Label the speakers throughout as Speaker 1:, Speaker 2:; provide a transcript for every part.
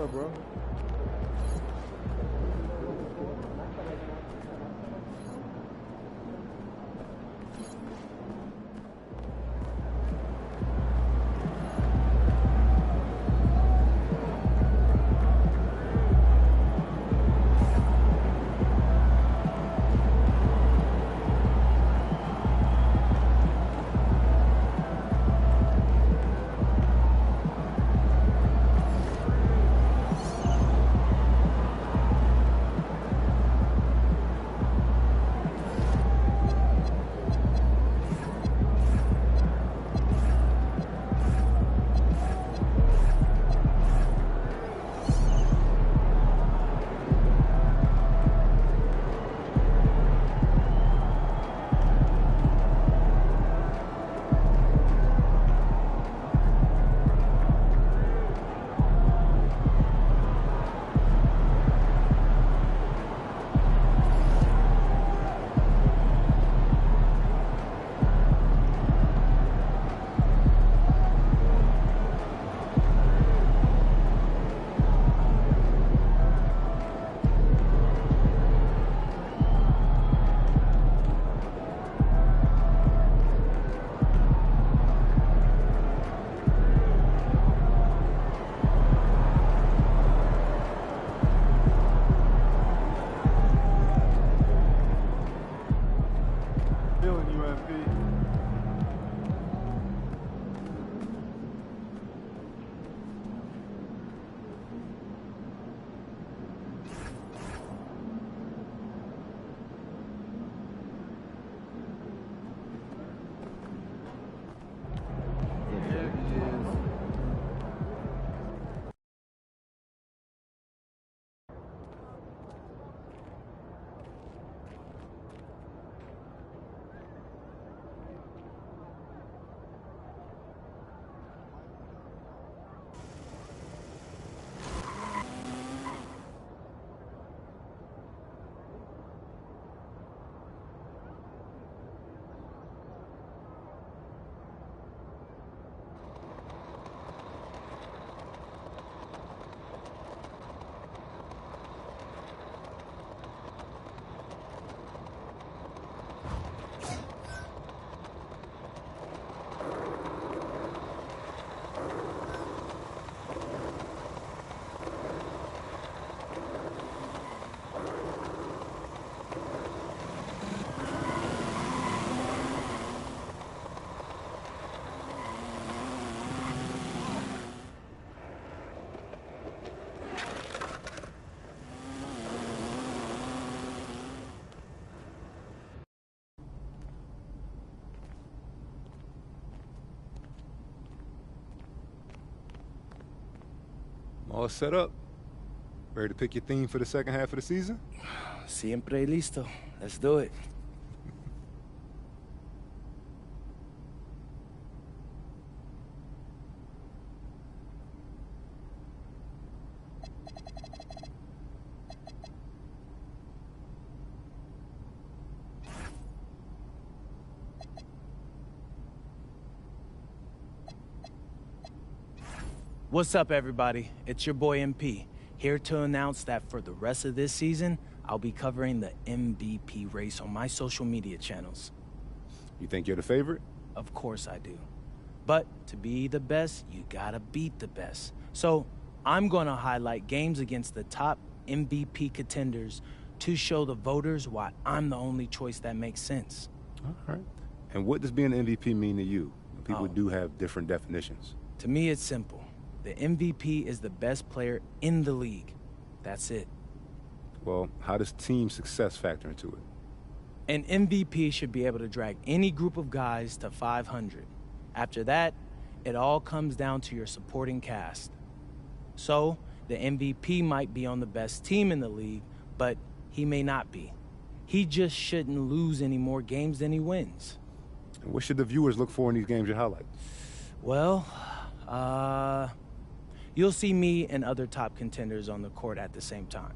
Speaker 1: up, bro?
Speaker 2: All set up. Ready to pick your theme for the second half of the season?
Speaker 3: Siempre listo. Let's do it. What's up, everybody? It's your boy MP, here to announce that for the rest of this season, I'll be covering the MVP race on my social media channels.
Speaker 2: You think you're the favorite?
Speaker 3: Of course I do. But to be the best, you gotta beat the best. So I'm gonna highlight games against the top MVP contenders to show the voters why I'm the only choice that makes sense.
Speaker 2: All right. And what does being an MVP mean to you? People do have different definitions.
Speaker 3: To me, it's simple. The MVP is the best player in the league. That's it.
Speaker 2: Well, how does team success factor into it?
Speaker 3: An MVP should be able to drag any group of guys to 500. After that, it all comes down to your supporting cast. So, the MVP might be on the best team in the league, but he may not be. He just shouldn't lose any more games than he wins.
Speaker 2: And what should the viewers look for in these games you highlight?
Speaker 3: Well, you'll see me and other top contenders on the court at the same time.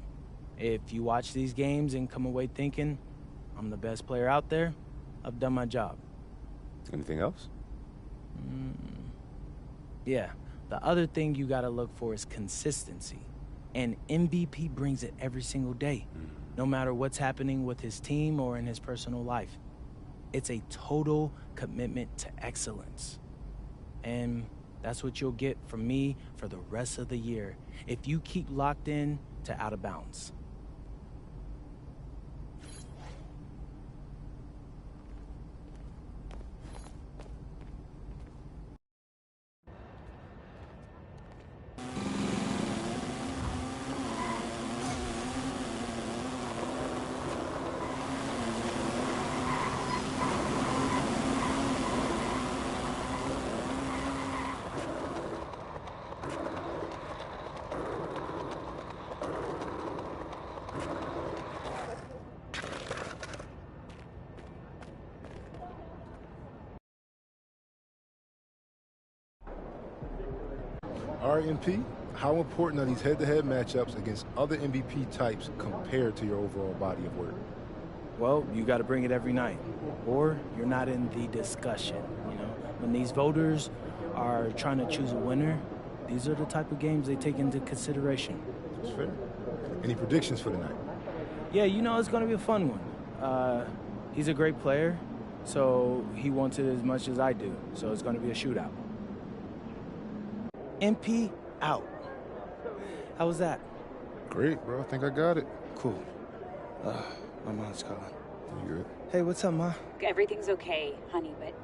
Speaker 3: If you watch these games and come away thinking I'm the best player out there, I've done my job.
Speaker 2: Anything else?
Speaker 3: Yeah, the other thing you gotta look for is consistency. And MVP brings it every single day, no matter what's happening with his team or in his personal life. It's a total commitment to excellence. And that's what you'll get from me for the rest of the year if you keep locked in to Out of Bounds.
Speaker 2: RMP, how important are these head-to-head matchups against other MVP types compared to your overall body of work?
Speaker 3: Well, you got to bring it every night, or you're not in the discussion, When these voters are trying to choose a winner, these are the type of games they take into consideration.
Speaker 2: That's fair. Any predictions for tonight?
Speaker 3: Yeah, it's going to be a fun one. He's a great player, so he wants it as much as I do, so it's going to be a shootout. MP out. How was that?
Speaker 2: Great, bro. I think I got it.
Speaker 3: Cool. My mom's calling.
Speaker 2: You good?
Speaker 3: Hey, what's up, Ma?
Speaker 1: Everything's okay, honey, but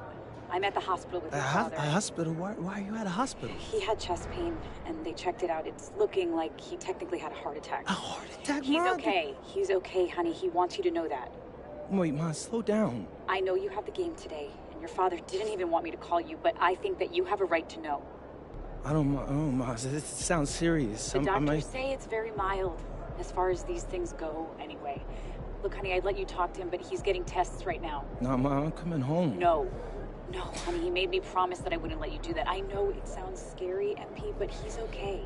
Speaker 1: I'm at the hospital with your father.
Speaker 3: A hospital? Why are you at a hospital?
Speaker 1: He had chest pain, and they checked it out. It's looking like he technically had a heart attack.
Speaker 3: A heart attack,
Speaker 1: He's
Speaker 3: Ma?
Speaker 1: okay. He's okay, honey. He wants you to know that.
Speaker 3: Wait, Ma, slow down.
Speaker 1: I know you have the game today, and your father didn't even want me to call you, but I think that you have a right to know.
Speaker 3: I don't know, Ma. It sounds serious.
Speaker 1: The doctors say it's very mild, as far as these things go, anyway. Look, honey, I'd let you talk to him, but he's getting tests right now.
Speaker 3: No, Ma, I'm coming home.
Speaker 1: No, honey, he made me promise that I wouldn't let you do that. I know it sounds scary, MP, but he's okay.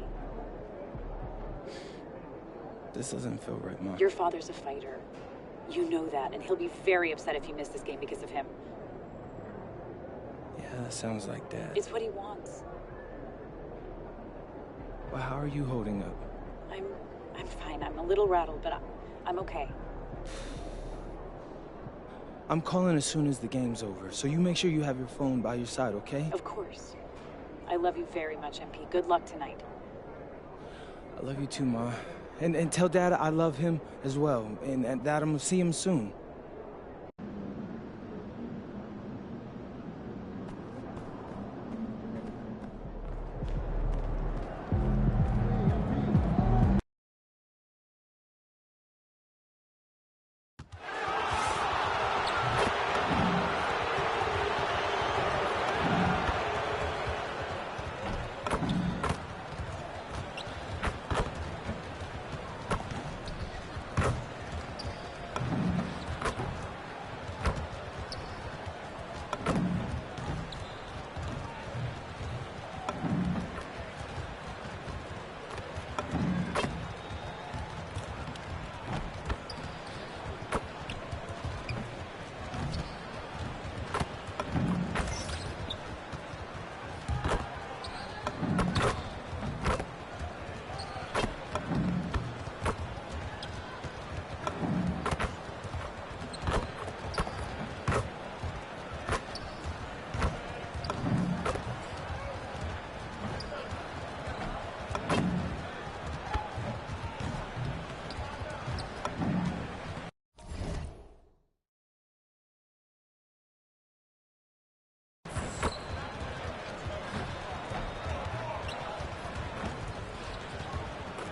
Speaker 3: This doesn't feel right, Ma.
Speaker 1: Your father's a fighter. You know that, and he'll be very upset if you miss this game because of him.
Speaker 3: Yeah, that sounds like Dad.
Speaker 1: It's what he wants.
Speaker 3: Well, how are you holding up?
Speaker 1: I'm fine. I'm a little rattled, but I'm okay.
Speaker 3: I'm calling as soon as the game's over, so you make sure you have your phone by your side, okay?
Speaker 1: Of course. I love you very much, MP. Good luck tonight.
Speaker 3: I love you too, Ma. And tell Dad I love him as well, and that I'm gonna see him soon.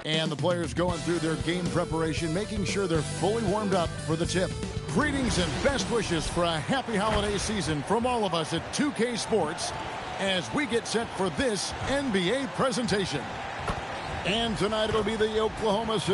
Speaker 4: And the players going through their game preparation, making sure they're fully warmed up for the tip. Greetings and best wishes for a happy holiday season from all of us at 2K Sports as we get set for this NBA presentation. And tonight it'll be the Oklahoma City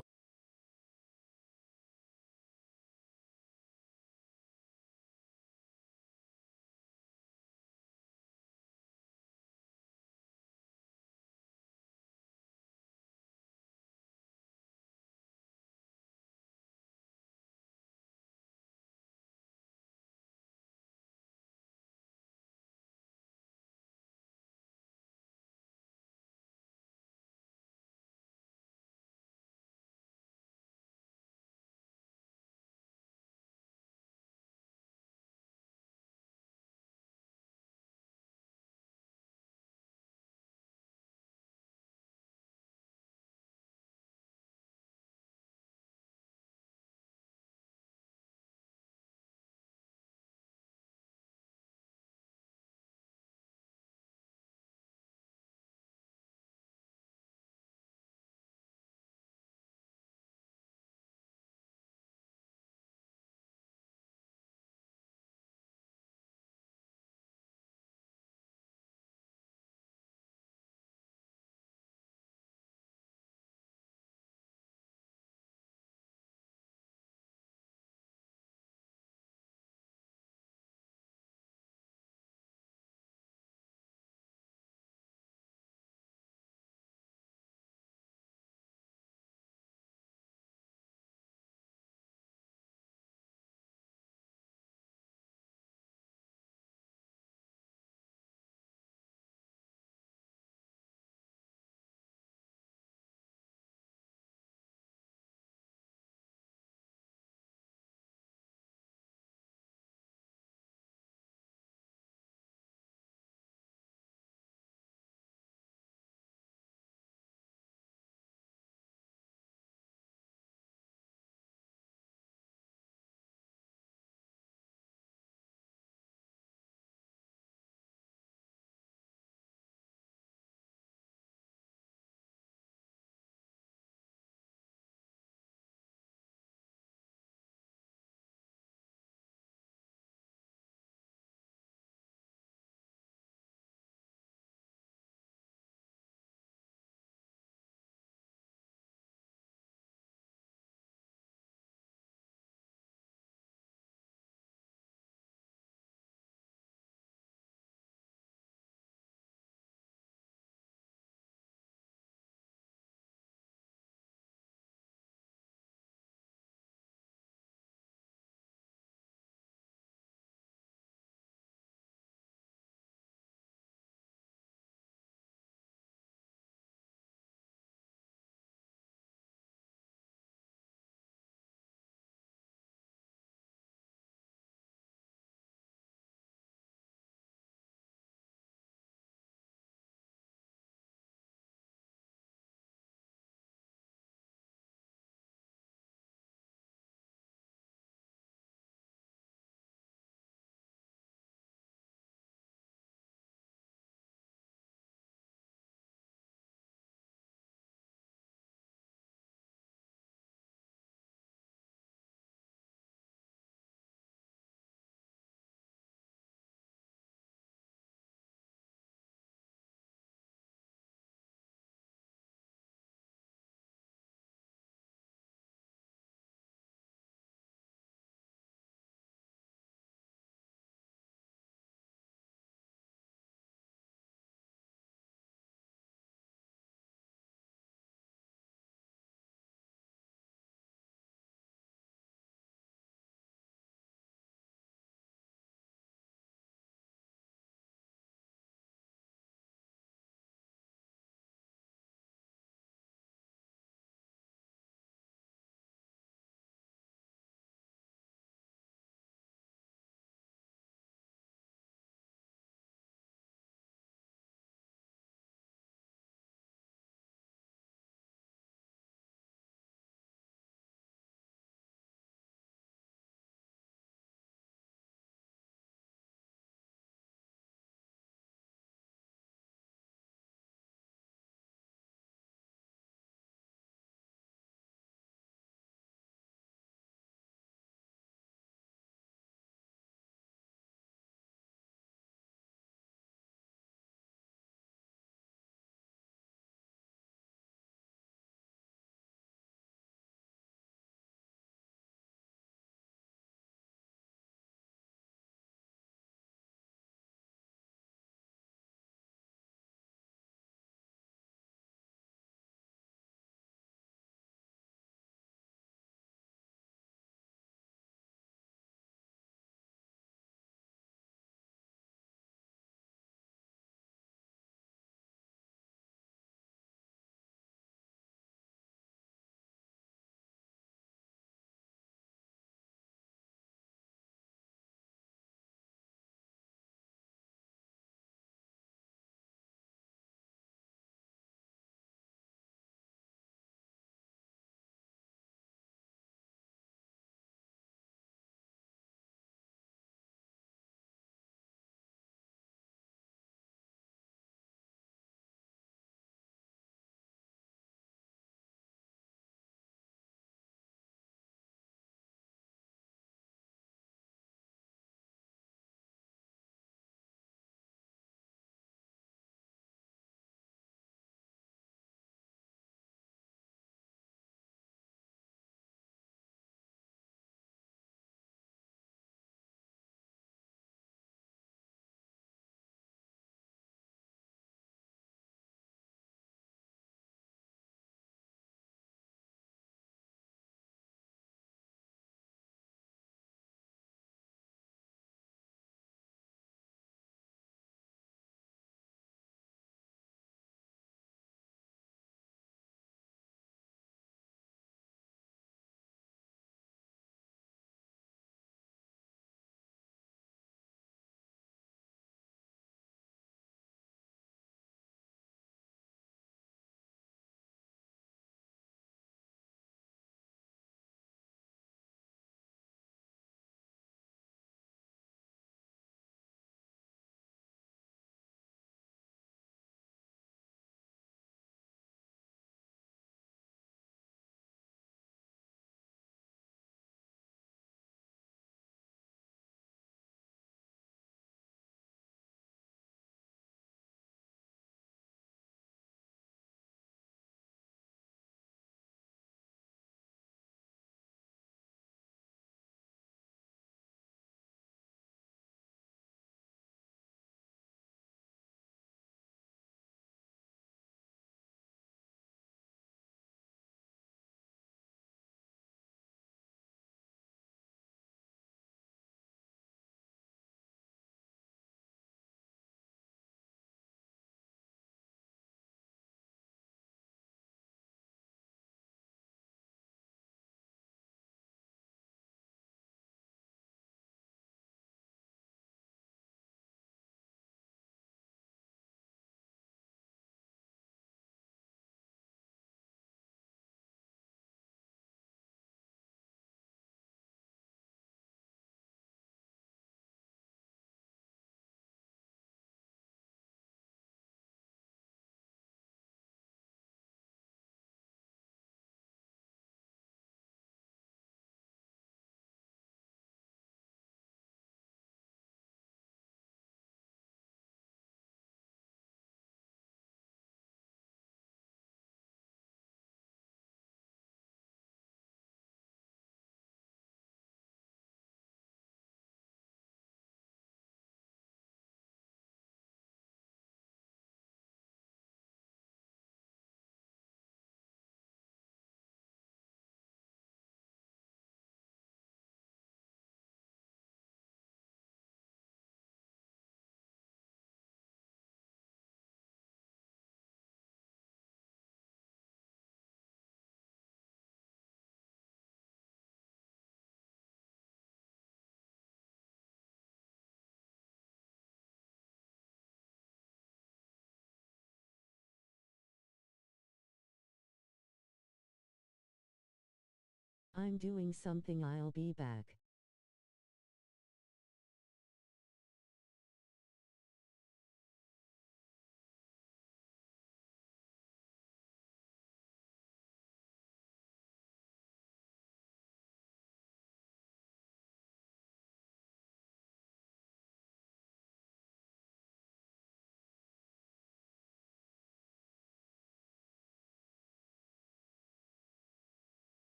Speaker 5: I'm doing something, I'll be back.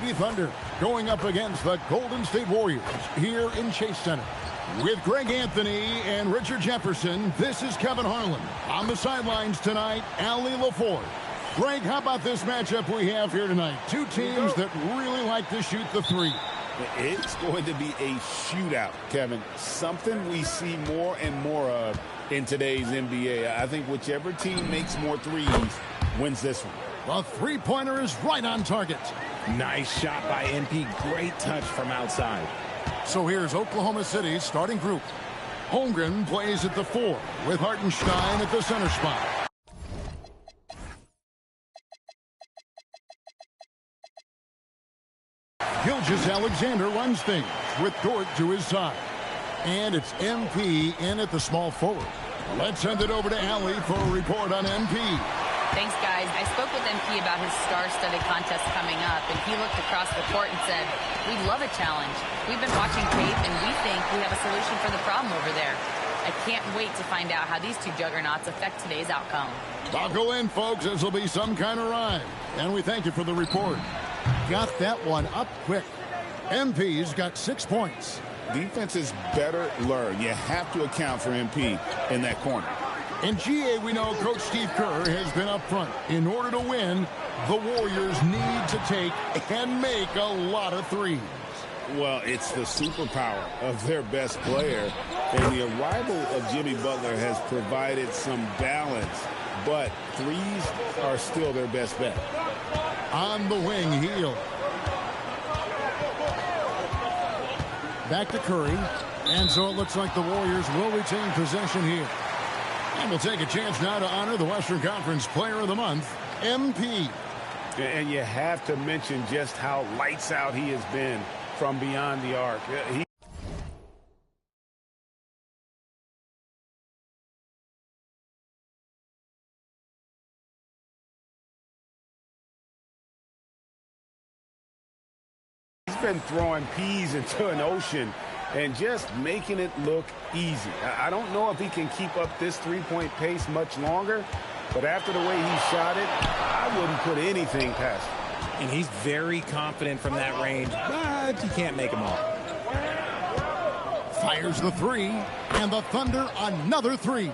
Speaker 4: Mighty Thunder going up against the Golden State Warriors here in Chase Center. With Greg Anthony and Richard Jefferson, this is Kevin Harlan. On the sidelines tonight, Allie LaFord. Greg, how about this matchup we have here tonight? Two teams that really like to shoot the three.
Speaker 6: It's going to be a shootout, Kevin. Something we see more and more of in today's NBA. I think whichever team makes more threes wins this one.
Speaker 4: The three-pointer is right on target.
Speaker 7: Nice shot by MP. Great touch from outside.
Speaker 4: So here's Oklahoma City's starting group. Holmgren plays at the 4 with Hartenstein at the center spot. Gilgeous-Alexander runs things with Dort to his side. And it's MP in at the small forward. Let's send it over to Allie for a report on MP.
Speaker 8: Thanks, guys. I spoke with MP about his star-studded contest coming up, and he looked across the court and said, "We love a challenge. We've been watching tape, and we think we have a solution for the problem over there." I can't wait to find out how these two juggernauts affect today's outcome.
Speaker 4: Buckle in, folks. This will be some kind of ride. And we thank you for the report. Got that one up quick. MP's got 6 points.
Speaker 6: Defenses better learn. You have to account for MP in that corner.
Speaker 4: In GA, we know Coach Steve Kerr has been up front. In order to win, the Warriors need to take and make a lot of threes.
Speaker 6: Well, it's the superpower of their best player. And the arrival of Jimmy Butler has provided some balance. But threes are still their best bet.
Speaker 4: On the wing, Heel. Back to Curry. And so it looks like the Warriors will retain possession here. And we'll take a chance now to honor the Western Conference Player of the Month, MP.
Speaker 7: And you have to mention just how lights out he has been from beyond the arc. He's been throwing peas into an ocean and just making it look easy. I don't know if he can keep up this three-point pace much longer, but after the way he shot it, I wouldn't put anything past him.
Speaker 3: And he's very confident from that range, but he can't make them all.
Speaker 4: Fires the 3, and the Thunder another 3.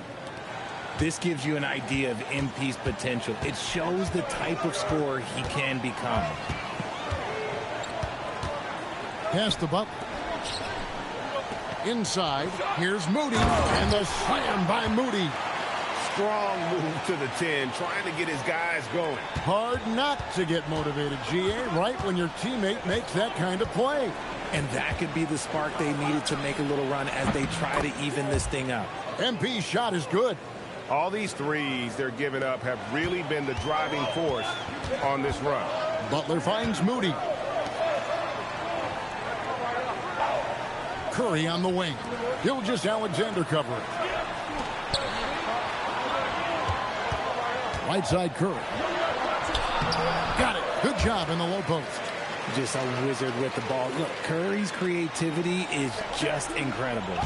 Speaker 3: This gives you an idea of MP's potential. It shows the type of scorer he can become.
Speaker 4: Pass the Butler. Inside, here's Moody, and the slam by Moody.
Speaker 7: Strong move to the 10, trying to get his guys going.
Speaker 4: Hard not to get motivated, GA, right when your teammate makes that kind of play.
Speaker 3: And that could be the spark they needed to make a little run as they try to even this thing up.
Speaker 4: MP's shot is good.
Speaker 7: All these threes they're giving up have really been the driving force on this run.
Speaker 4: Butler finds Moody. Curry on the wing. Gilgeous-Alexander covering. Right side Curry. Got it. Good job in the low post.
Speaker 3: Just a wizard with the ball. Look, Curry's creativity is just incredible.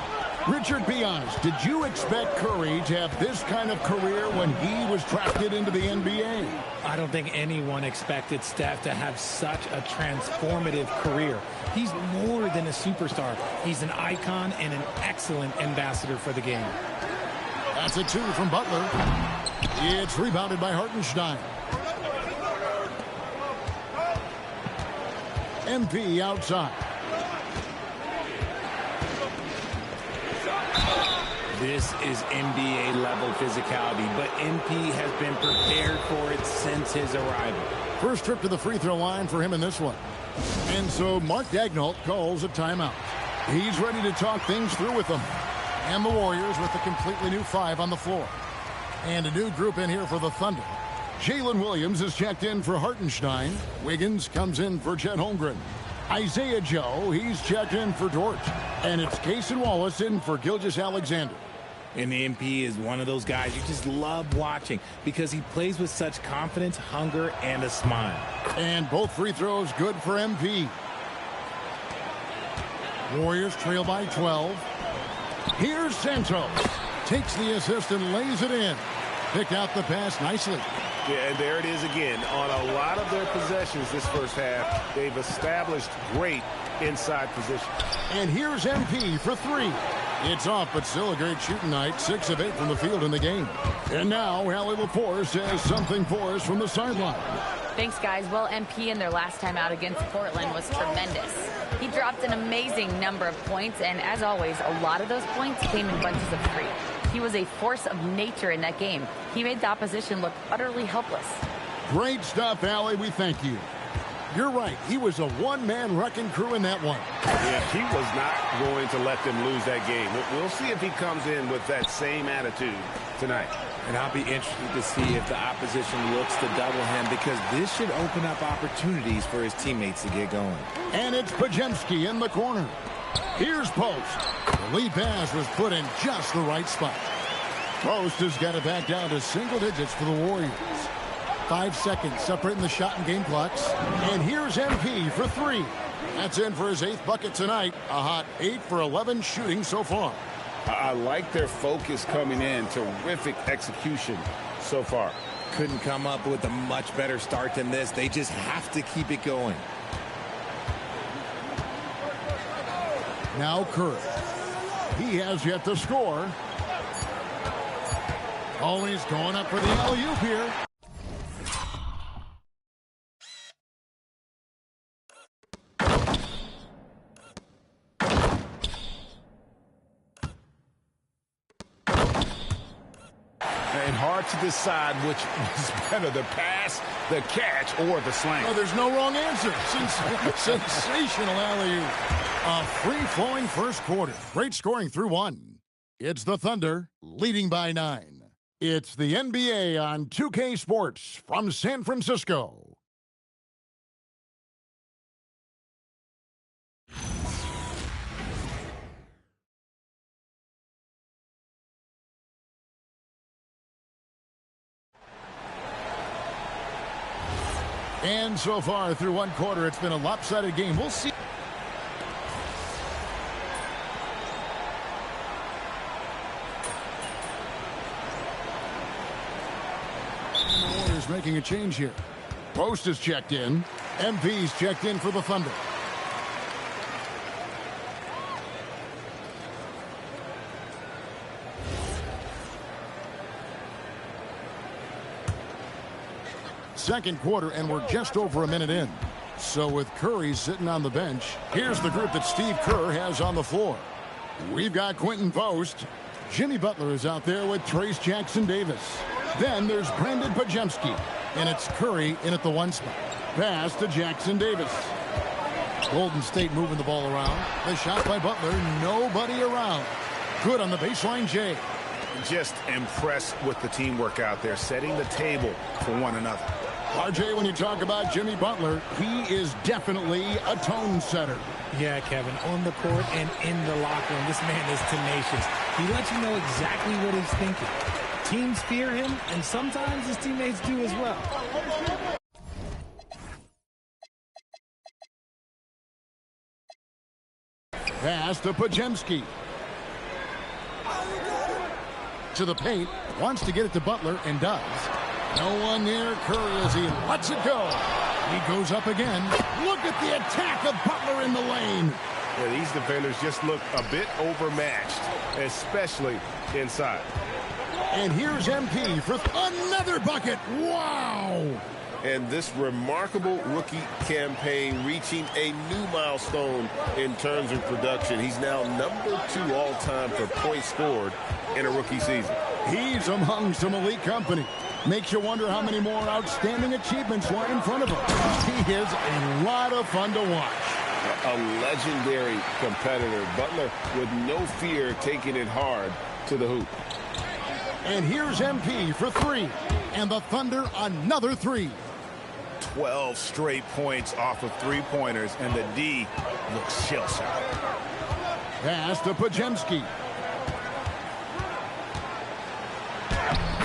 Speaker 4: Richard, be honest. Did you expect Curry to have this kind of career when he was drafted into the NBA?
Speaker 3: I don't think anyone expected Steph to have such a transformative career. He's more than a superstar. He's an icon and an excellent ambassador for the game.
Speaker 4: That's a 2 from Butler. It's rebounded by Hartenstein. MP outside.
Speaker 3: This is NBA level physicality, but MP has been prepared for it since his arrival.
Speaker 4: First trip to the free throw line for him in this one. And so Mark Daigneault calls a timeout. He's ready to talk things through with them. And the Warriors with a completely new 5 on the floor. And a new group in here for the Thunder. Jalen Williams is checked in for Hartenstein. Wiggins comes in for Chet Holmgren. Isaiah Joe, he's checked in for Dort. And it's Cason Wallace in for Gilgeous-Alexander.
Speaker 3: And the MP is one of those guys you just love watching because he plays with such confidence, hunger, and a smile.
Speaker 4: And both free throws good for MP. Warriors trail by 12. Here's Santos. Takes the assist and lays it in. Picked out the pass nicely.
Speaker 7: Yeah, and there it is again. On a lot of their possessions this first half, they've established great inside position.
Speaker 4: And here's MP for three. It's off, but still a great shooting night. 6 of 8 from the field in the game. And now, Allie LaForce has something for us from the sideline.
Speaker 8: Thanks, guys. Well, MP in their last time out against Portland was tremendous. He dropped an amazing number of points, and as always, a lot of those points came in bunches of 3. He was a force of nature in that game. He made the opposition look utterly helpless.
Speaker 4: Great stuff, Allie. We thank you. You're right. He was a one-man wrecking crew in that one.
Speaker 7: Yeah, he was not going to let them lose that game. We'll see if he comes in with that same attitude tonight.
Speaker 9: And I'll be interested to see if the opposition looks to double him, because this should open up opportunities for his teammates to get going.
Speaker 4: And it's Pajemski in the corner. Here's Post. The lead pass was put in just the right spot. Post has got it back down to single digits for the Warriors. 5 seconds separating the shot and game clocks. And here's MP for 3. That's in for his 8th bucket tonight. A hot 8 for 11 shooting so far.
Speaker 7: I like their focus coming in. Terrific execution so far.
Speaker 9: Couldn't come up with a much better start than this. They just have to keep it going.
Speaker 4: Now Curry. He has yet to score. Always going up for the alley-oop here.
Speaker 7: And hard to decide which was better, the pass, the catch, or the slam.
Speaker 4: Oh, there's no wrong answer. Sensational alley-oop. A free-flowing first quarter. Great scoring through 1. It's the Thunder leading by 9. It's the NBA on 2K Sports from San Francisco. And so far through 1 quarter, it's been a lopsided game. We'll see. The Warriors making a change here. Post is checked in. MP's checked in for the Thunder. Second quarter, and we're just over a minute in. So with Curry sitting on the bench, here's the group that Steve Kerr has on the floor. We've got Quentin Post. Jimmy Butler is out there with Trace Jackson-Davis. Then there's Brandon Pajemski, and it's Curry in at the 1 spot. Pass to Jackson-Davis. Golden State moving the ball around. The shot by Butler, nobody around. Good on the baseline, Jay.
Speaker 7: Just impressed with the teamwork out there, setting the table for one another.
Speaker 4: RJ, when you talk about Jimmy Butler, he is definitely a tone setter.
Speaker 3: Yeah, Kevin, on the court and in the locker room, this man is tenacious. He lets you know exactly what he's thinking. Teams fear him, and sometimes his teammates do as well.
Speaker 4: Pass to Pajemski. To the paint, wants to get it to Butler, and does. No one near Curry as he lets it go. He goes up again. Look at the attack of Butler in the lane.
Speaker 7: Yeah, these defenders just look a bit overmatched, especially inside.
Speaker 4: And here's MP for another bucket. Wow!
Speaker 6: And this remarkable rookie campaign reaching a new milestone in terms of production. He's now number 2 all-time for points scored in a rookie season.
Speaker 4: He's among some elite company. Makes you wonder how many more outstanding achievements lie in front of him. He is a lot of fun to watch.
Speaker 6: A legendary competitor. Butler with no fear taking it hard to the hoop.
Speaker 4: And here's MP for 3. And the Thunder another 3.
Speaker 7: 12 straight points off of 3-pointers, and the D looks shell-shocked.
Speaker 4: Pass to Pajemski.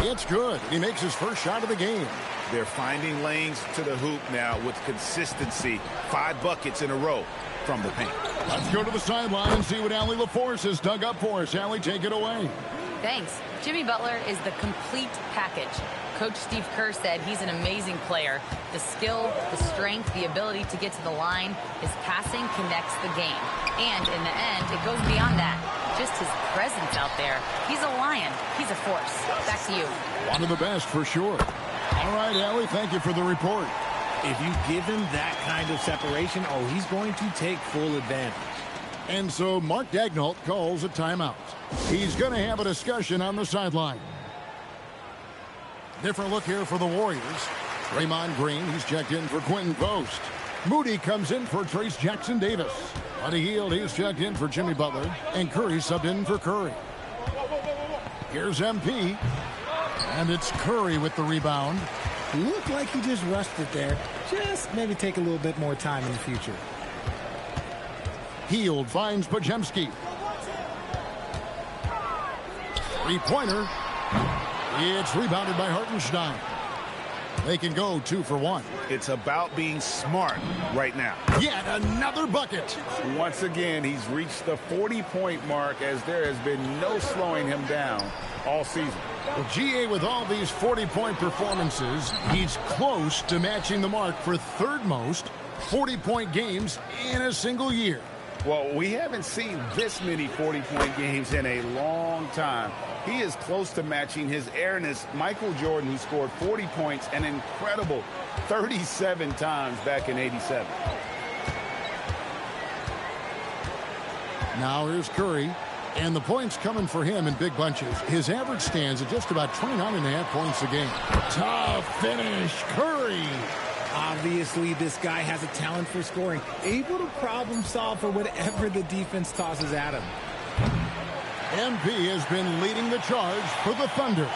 Speaker 4: It's good. He makes his first shot of the game.
Speaker 7: They're finding lanes to the hoop now with consistency. 5 buckets in a row from the paint.
Speaker 4: Let's go to the sideline and see what Allie LaForce has dug up for us. Allie, take it away.
Speaker 8: Thanks. Jimmy Butler is the complete package. Coach Steve Kerr said he's an amazing player. The skill, the strength, the ability to get to the line, his passing connects the game. And in the end, it goes beyond that. Just his presence out there. He's a lion. He's a force. Back to you.
Speaker 4: One of the best for sure. All right, Allie, thank you for the report.
Speaker 9: If you give him that kind of separation, oh, he's going to take full advantage.
Speaker 4: And so Mark Daigneault calls a timeout. He's going to have a discussion on the sideline. Different look here for the Warriors. Draymond Green, he's checked in for Quentin Post. Moody comes in for Trace Jackson-Davis. Buddy Hield, he's checked in for Jimmy Butler. And Curry subbed in for Curry. Here's MP. And it's Curry with the rebound.
Speaker 9: Looked like he just rushed it there. Just maybe take a little bit more time in the future.
Speaker 4: Hield finds Podziemski. Three-pointer. It's rebounded by Hartenstein. They can go 2 for 1.
Speaker 7: It's about being smart right now.
Speaker 4: Yet another bucket.
Speaker 7: Once again, he's reached the 40-point mark as there has been no slowing him down all season.
Speaker 4: Well, GA, with all these 40-point performances, he's close to matching the mark for third most 40-point games in a single year.
Speaker 7: Well, we haven't seen this many 40-point games in a long time. He is close to matching his airness, Michael Jordan, who scored 40 points an incredible 37 times back in '87.
Speaker 4: Now here's Curry, and the points coming for him in big bunches. His average stands at just about 29.5 points a game. Tough finish, Curry.
Speaker 9: Obviously, this guy has a talent for scoring, able to problem solve for whatever the defense tosses at him.
Speaker 4: MP has been leading the charge for the Thunder.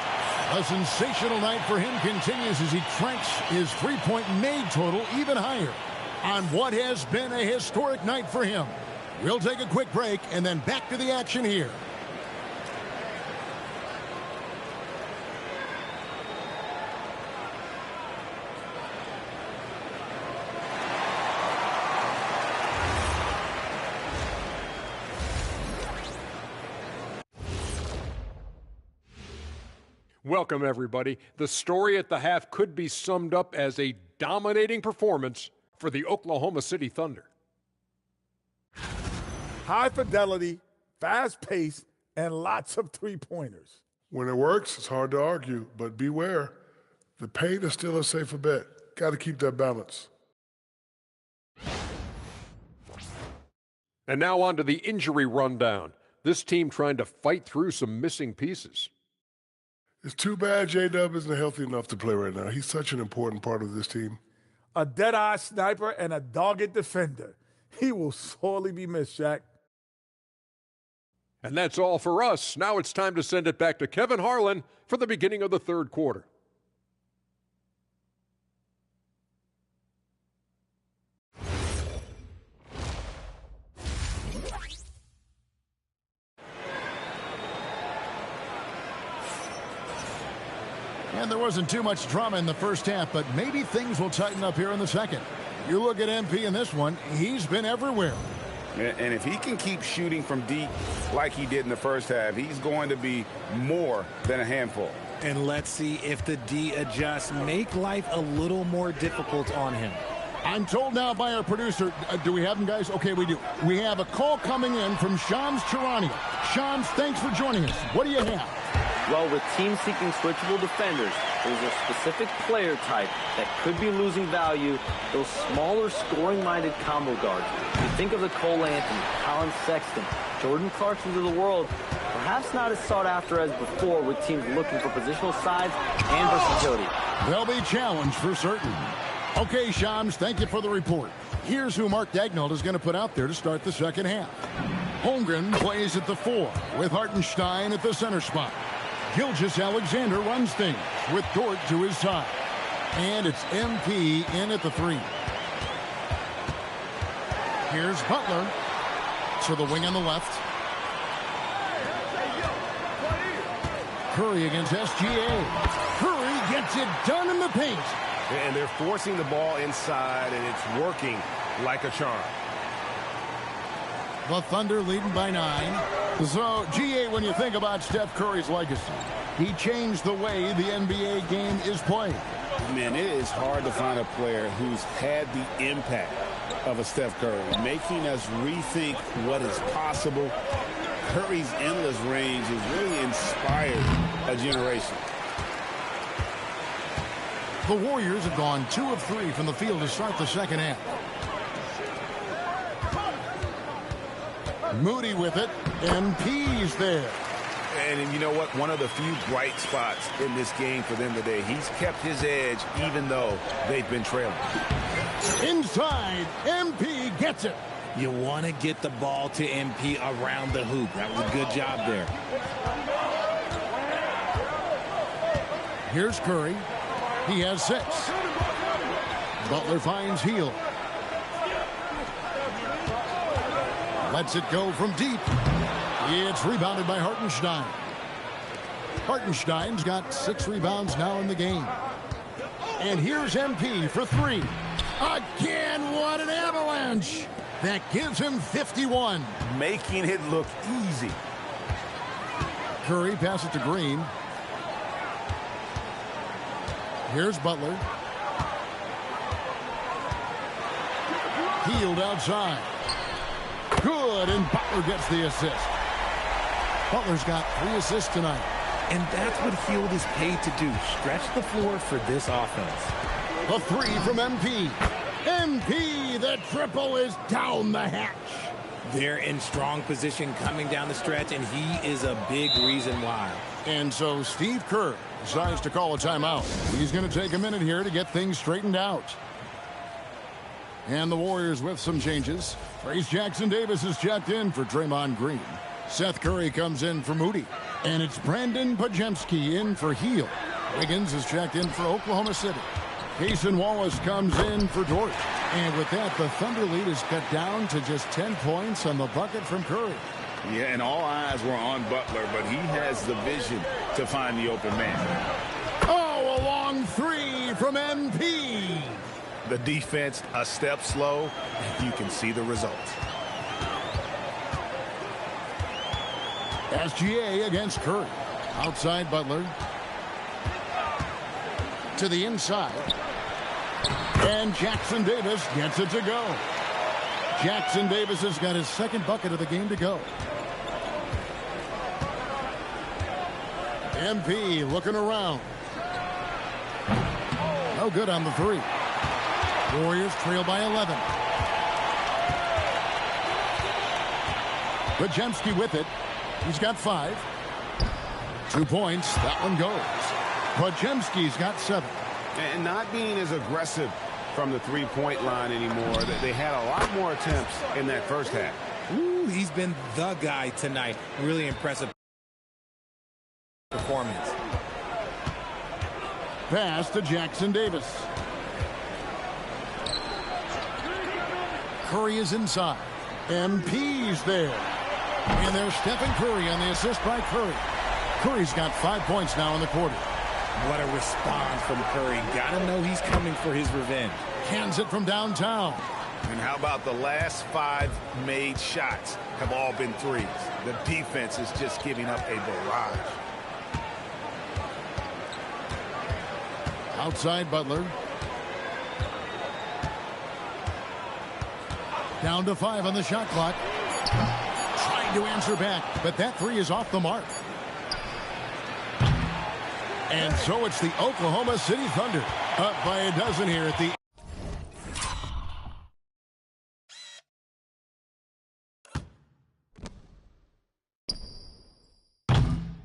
Speaker 4: A sensational night for him continues as he cranks his three-point made total even higher on what has been a historic night for him. We'll take a quick break and then back to the action here.
Speaker 10: Welcome, everybody. The story at the half could be summed up as a dominating performance for the Oklahoma City Thunder.
Speaker 11: High fidelity, fast pace, and lots of three-pointers.
Speaker 12: When it works, it's hard to argue, but beware. The paint is still a safer bet. Got to keep that balance.
Speaker 10: And now on to the injury rundown. This team trying to fight through some missing pieces.
Speaker 12: It's too bad J-Dub isn't healthy enough to play right now. He's such an important part of this team.
Speaker 11: A dead-eye sniper and a dogged defender. He will sorely be missed, Shaq.
Speaker 10: And that's all for us. Now it's time to send it back to Kevin Harlan for the beginning of the third quarter.
Speaker 4: And there wasn't too much drama in the first half, but maybe things will tighten up here in the second. You look at MP in this one, he's been everywhere.
Speaker 7: And if he can keep shooting from deep like he did in the first half, he's going to be more than a handful.
Speaker 9: And let's see if the D adjusts, make life a little more difficult on him.
Speaker 4: I'm told now by our producer, do we have him, guys? Okay, we do. We have a call coming in from Shams Charania. Shams, thanks for joining us. What do you have?
Speaker 13: Well, with teams seeking switchable defenders, there's a specific player type that could be losing value, those smaller scoring-minded combo guards. You think of the Cole Anthony, Colin Sexton, Jordan Clarksons of the world, perhaps not as sought after as before with teams looking for positional size and versatility.
Speaker 4: They'll be challenged for certain. Okay, Shams, thank you for the report. Here's who Mark Daigneault is going to put out there to start the second half. Holmgren plays at the 4 with Hartenstein at the center spot. Gilgeous-Alexander runs things with Dort to his side. And it's MP in at the 3. Here's Butler to the wing on the left. Curry against SGA. Curry gets it done in the paint.
Speaker 14: And they're forcing the ball inside, and it's working like a charm.
Speaker 4: The Thunder leading by 9. So, GA, when you think about Steph Curry's legacy, he changed the way the NBA game is played.
Speaker 6: Man, it is hard to find a player who's had the impact of a Steph Curry, making us rethink what is possible. Curry's endless range has really inspired a generation.
Speaker 4: The Warriors have gone 2 of 3 from the field to start the second half. Moody with it, and P's there.
Speaker 14: And you know what? One of the few bright spots in this game for them today. He's kept his edge even though they've been trailing.
Speaker 4: Inside, MP gets it.
Speaker 9: You want to get the ball to MP around the hoop. That was a good job there.
Speaker 4: Here's Curry. He has 6. Butler finds Hield. Lets it go from deep. It's rebounded by Hartenstein. Hartenstein's got 6 rebounds now in the game. And here's MP for 3. Again, what an avalanche. That gives him 51.
Speaker 14: Making it look easy.
Speaker 4: Curry passes it to Green. Here's Butler. Hield outside. Good, and Butler gets the assist. Butler's got 3 assists tonight.
Speaker 9: And that's what Hield is paid to do. Stretch the floor for this offense.
Speaker 4: A 3 from MP. MP, the triple is down the hatch.
Speaker 9: They're in strong position coming down the stretch, and he is a big reason why.
Speaker 4: And so Steve Kerr decides to call a timeout. He's going to take a minute here to get things straightened out. And the Warriors with some changes. Trace Jackson-Davis is checked in for Draymond Green. Seth Curry comes in for Moody. And it's Brandon Podziemski in for Hield. Wiggins is checked in for Oklahoma City. Cason Wallace comes in for Dort. And with that, the Thunder lead is cut down to just 10 points on the bucket from Curry.
Speaker 6: Yeah, and all eyes were on Butler, but he has the vision to find the open man.
Speaker 4: Oh, a long 3 from MP.
Speaker 14: The defense a step slow, and you can see the results.
Speaker 4: SGA against Curry. Outside Butler. To the inside. And Jackson-Davis gets it to go. Jackson-Davis has got his 2nd bucket of the game to go. MP looking around. No good on the 3. Warriors trail by 11. Podziemski with it. He's got 5. 2 points. That one goes. Podziemski's got 7.
Speaker 7: And not being as aggressive from the three-point line anymore. They had a lot more attempts in that first half.
Speaker 9: Ooh, he's been the guy tonight. Really impressive performance.
Speaker 4: Pass to Jackson-Davis. Curry is inside. MP's there. And there's Stephen Curry on the assist by Curry. Curry's got 5 points now in the quarter.
Speaker 9: What a response from Curry. Gotta know he's coming for his revenge.
Speaker 4: Cans it from downtown.
Speaker 14: And how about the last 5 made shots have all been threes? The defense is just giving up a barrage.
Speaker 4: Outside Butler. Down to 5 on the shot clock. Trying to answer back, but that 3 is off the mark. And so it's the Oklahoma City Thunder up by a dozen here at the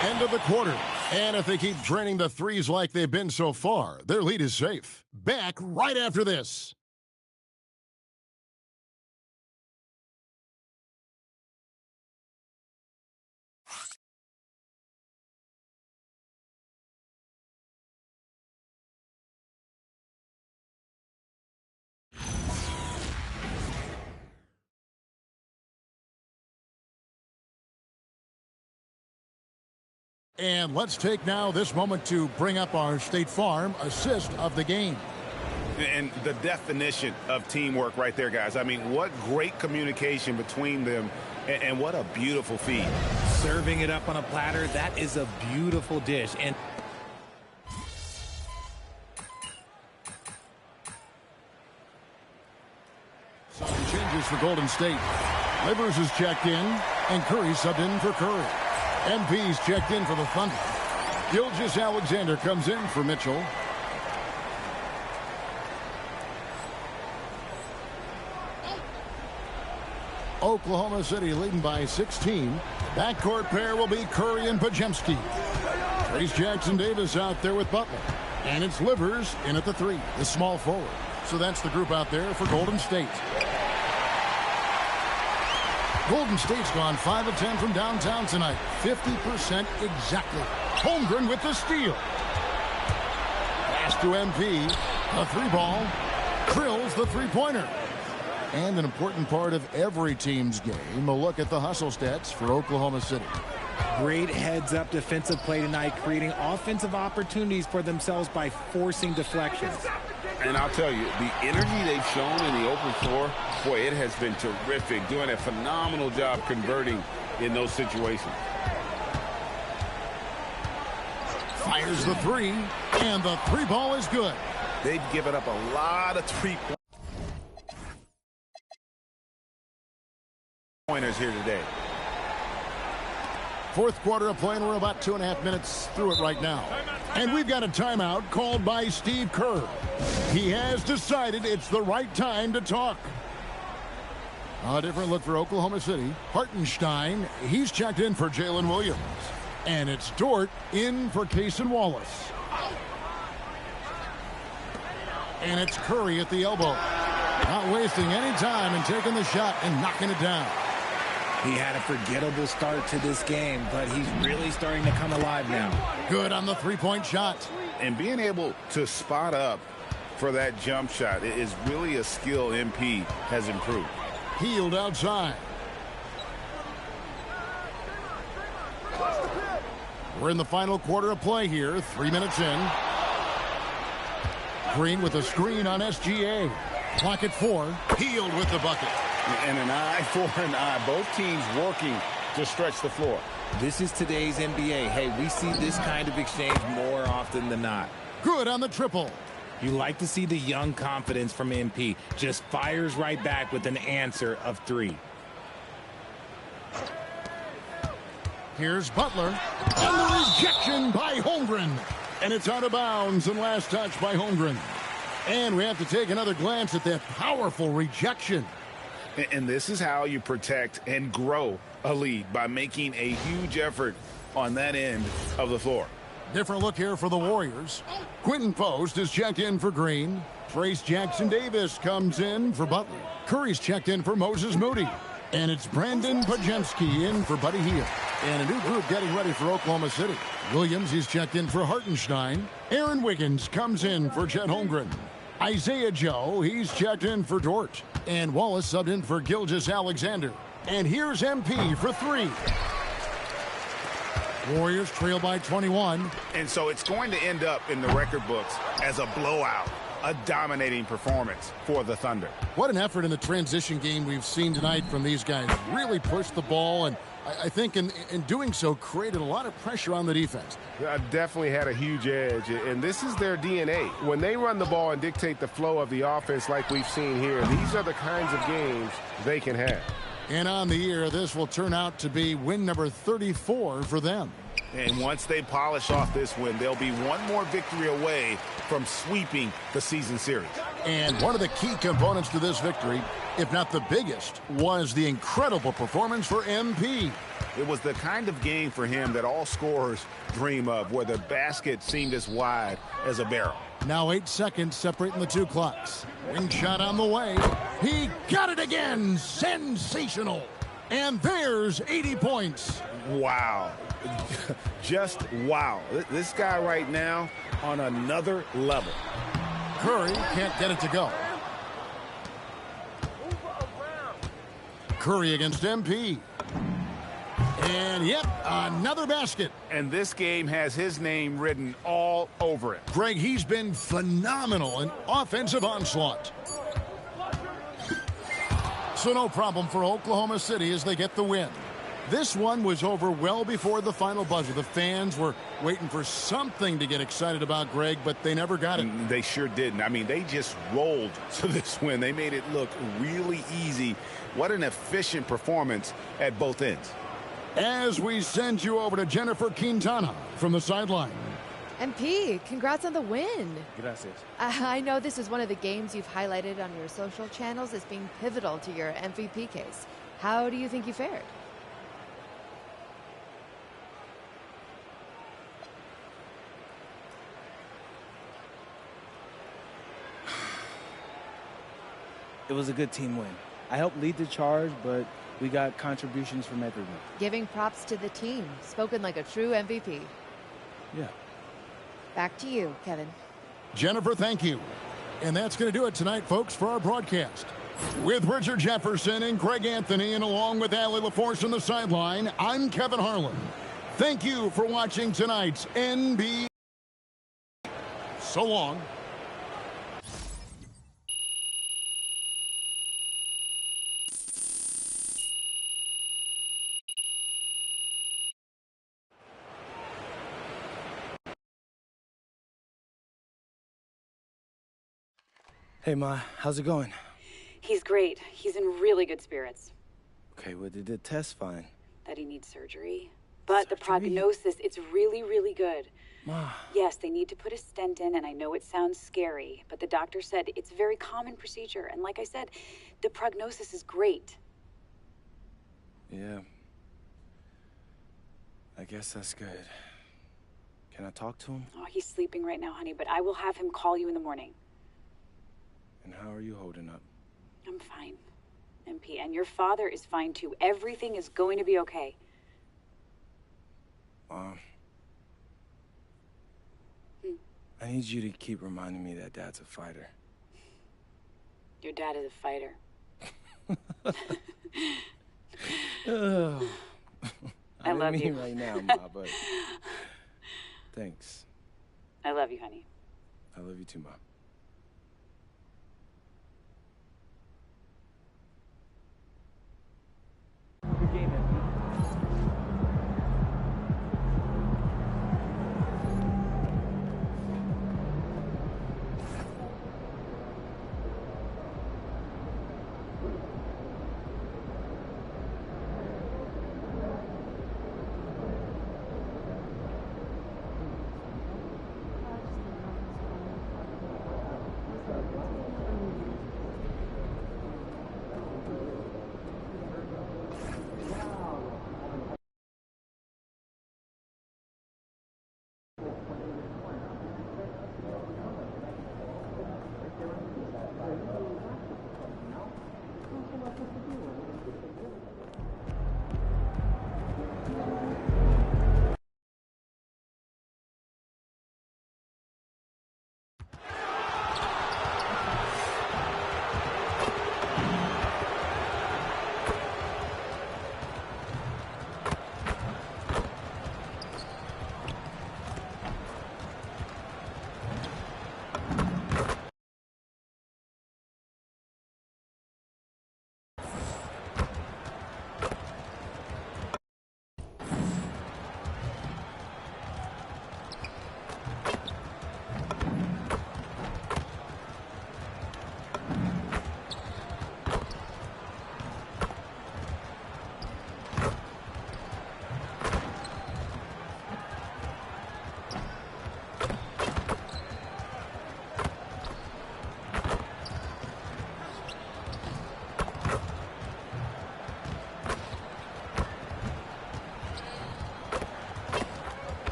Speaker 4: end of the quarter. And if they keep draining the threes like they've been so far, their lead is safe. Back right after this. And let's take now this moment to bring up our State Farm assist of the game.
Speaker 7: And the definition of teamwork right there, guys. I mean, what great communication between them, and what a beautiful feed.
Speaker 9: Serving it up on a platter, that is a beautiful dish. And
Speaker 4: some changes for Golden State. Livers is checked in, and Curry subbed in for Curry. MP's checked in for the Thunder. Gilgeous-Alexander comes in for Mitchell. Oklahoma City leading by 16. Backcourt pair will be Curry and Podziemski. Trace Jackson-Davis out there with Butler. And it's Livers in at the 3, the small forward. So that's the group out there for Golden State. Golden State's gone 5 of 10 from downtown tonight. 50% exactly. Holmgren with the steal. Pass to MP. A 3-ball. Drills the 3-pointer. And an important part of every team's game, a look at the hustle stats for Oklahoma City.
Speaker 9: Great heads-up defensive play tonight, creating offensive opportunities for themselves by forcing deflections.
Speaker 7: And I'll tell you, the energy they've shown in the open floor, boy, it has been terrific, doing a phenomenal job converting in those situations.
Speaker 4: Fires the 3, and the 3-ball is good.
Speaker 7: They've given up a lot of 3-pointers here today.
Speaker 4: Fourth quarter of play, and we're about 2.5 minutes through it right now. And we've got a timeout called by Steve Kerr. He has decided it's the right time to talk. A different look for Oklahoma City. Hartenstein, he's checked in for Jalen Williams. And it's Dort in for Cason Wallace. And it's Curry at the elbow. Not wasting any time and taking the shot and knocking it down.
Speaker 9: He had a forgettable start to this game, but he's really starting to come alive now.
Speaker 4: Good on the 3-point shot.
Speaker 7: And being able to spot up for that jump shot is really a skill MP has improved.
Speaker 4: Healed outside. We're in the final quarter of play here. 3 minutes in. Green with a screen on SGA. Clock at 4. Healed with the bucket.
Speaker 7: And an eye for an eye. Both teams working to stretch the floor.
Speaker 9: This is today's NBA. Hey, we see this kind of exchange more often than not.
Speaker 4: Good on the triple.
Speaker 9: You like to see the young confidence from MP. Just fires right back with an answer of 3.
Speaker 4: Here's Butler. And the rejection by Holmgren. And it's out of bounds, and last touch by Holmgren. And we have to take another glance at that powerful rejection.
Speaker 7: And this is how you protect and grow a lead, by making a huge effort on that end of the floor.
Speaker 4: Different look here for the Warriors. Quentin Post is checked in for Green. Trace Jackson-Davis comes in for Butler. Curry's checked in for Moses Moody. And it's Brandon Podziemski in for Buddy Hield. And a new group getting ready for Oklahoma City. Williams is checked in for Hartenstein. Aaron Wiggins comes in for Chet Holmgren. Isaiah Joe, he's checked in for Dort. And Wallace subbed in for Gilgeous-Alexander. And here's MP for 3. Warriors trail by 21.
Speaker 7: And so it's going to end up in the record books as a blowout, a dominating performance for the Thunder.
Speaker 4: What an effort in the transition game we've seen tonight from these guys. Really pushed the ball, and I think in doing so created a lot of pressure on the defense.
Speaker 15: Definitely had a huge edge, and this is their DNA. When they run the ball and dictate the flow of the offense like we've seen here, these are the kinds of games they can have.
Speaker 4: And on the year, this will turn out to be win number 34 for them.
Speaker 7: And once they polish off this win, they'll be one more victory away from sweeping the season series.
Speaker 4: And one of the key components to this victory, if not the biggest, was the incredible performance for MP.
Speaker 7: It was the kind of game for him that all scorers dream of, where the basket seemed as wide as a barrel.
Speaker 4: Now 8 seconds separating the two clocks. Wing shot on the way. He got it again. Sensational. And there's 80 points.
Speaker 7: Wow. Just wow. This guy right now on another level.
Speaker 4: Curry can't get it to go. Curry against MP. And, yep, another basket.
Speaker 7: And this game has his name written all over it.
Speaker 4: Greg, he's been phenomenal in offensive onslaught. So no problem for Oklahoma City as they get the win. This one was over well before the final buzzer. The fans were waiting for something to get excited about, Greg, but they never got it.
Speaker 7: They sure didn't. I mean, they just rolled to this win. They made it look really easy. What an efficient performance at both ends.
Speaker 4: As we send you over to Jennifer Quintana from the sideline.
Speaker 16: MP, congrats on the win.
Speaker 3: Gracias.
Speaker 16: I know this is one of the games you've highlighted on your social channels as being pivotal to your MVP case. How do you think you fared?
Speaker 3: It was a good team win. I helped lead the charge, but we got contributions from everyone.
Speaker 16: Giving props to the team. Spoken like a true MVP.
Speaker 3: Yeah.
Speaker 16: Back to you, Kevin.
Speaker 4: Jennifer, thank you. And that's going to do it tonight, folks, for our broadcast. With Richard Jefferson and Greg Anthony, and along with Allie LaForce on the sideline, I'm Kevin Harlan. Thank you for watching tonight's NBA. So long.
Speaker 3: Hey, Ma, how's it going?
Speaker 1: He's great. He's in really good spirits.
Speaker 3: Okay, well, did the test fine?
Speaker 1: That he needs surgery. But the prognosis, it's really, really good.
Speaker 3: Ma.
Speaker 1: Yes, they need to put a stent in, and I know it sounds scary, but the doctor said it's a very common procedure. And like I said, the prognosis is great.
Speaker 3: Yeah. I guess that's good. Can I talk to him?
Speaker 1: Oh, he's sleeping right now, honey, but I will have him call you in the morning.
Speaker 3: And how are you holding up?
Speaker 1: I'm fine, MP, and your father is fine too. Everything is going to be okay.
Speaker 3: I need you to keep reminding me that Dad's a fighter.
Speaker 1: Your dad is a fighter.
Speaker 3: Oh.
Speaker 1: I love you
Speaker 3: right now, Ma, but thanks.
Speaker 1: I love you, honey.
Speaker 3: I love you too, Ma.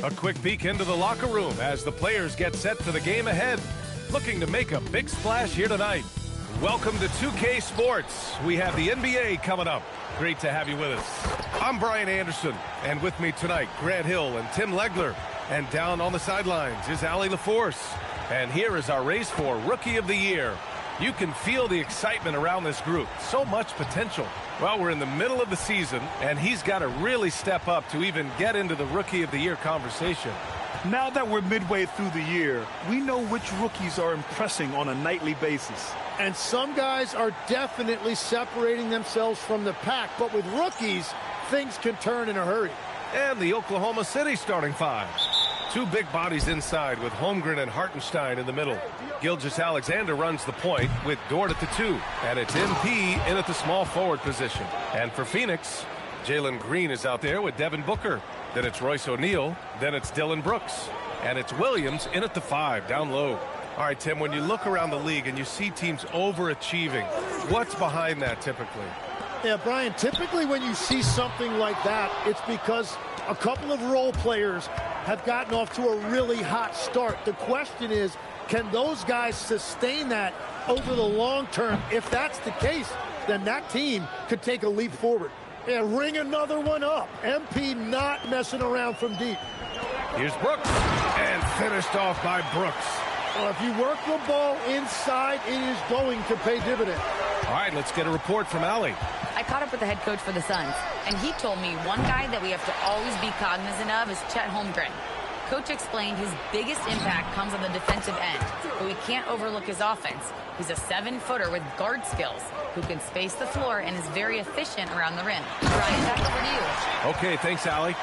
Speaker 17: A quick peek into the locker room as the players get set for the game ahead. Looking to make a big splash here tonight. Welcome to 2K Sports. We have the NBA coming up. Great to have you with us. I'm Brian Anderson, and with me tonight, Grant Hill and Tim Legler. And down on the sidelines is Allie LaForce. And here is our race for Rookie of the Year. You can feel the excitement around this group. So much potential. Well, we're in the middle of the season, and he's got to really step up to even get into the Rookie of the Year conversation.
Speaker 18: Now that we're midway through the year, we know which rookies are impressing on a nightly basis.
Speaker 19: And some guys are definitely separating themselves from the pack. But with rookies, things can turn in a hurry.
Speaker 17: And the Oklahoma City starting five. Two big bodies inside with Holmgren and Hartenstein in the middle. Gilgeous-Alexander runs the point with Dort at the 2. And it's MP in at the small forward position. And for Phoenix, Jalen Green is out there with Devin Booker. Then it's Royce O'Neal. Then it's Dylan Brooks. And it's Williams in at the 5, down low. All right, Tim, when you look around the league and you see teams overachieving, what's behind that typically?
Speaker 19: Yeah, Brian, typically when you see something like that, it's because a couple of role players have gotten off to a really hot start. The question is, can those guys sustain that over the long term? If that's the case, then that team could take a leap forward. And ring another one up. MP not messing around from deep.
Speaker 17: Here's Brooks, and finished off by Brooks.
Speaker 19: Well, if you work the ball inside, it is going to pay dividends.
Speaker 17: All right, let's get a report from Allie.
Speaker 8: I caught up with the head coach for the Suns, and he told me one guy that we have to always be cognizant of is Chet Holmgren. Coach explained his biggest impact comes on the defensive end, but we can't overlook his offense. He's a 7-footer with guard skills who can space the floor and is very efficient around the rim. Brian, back over to you.
Speaker 17: Okay, thanks, Allie.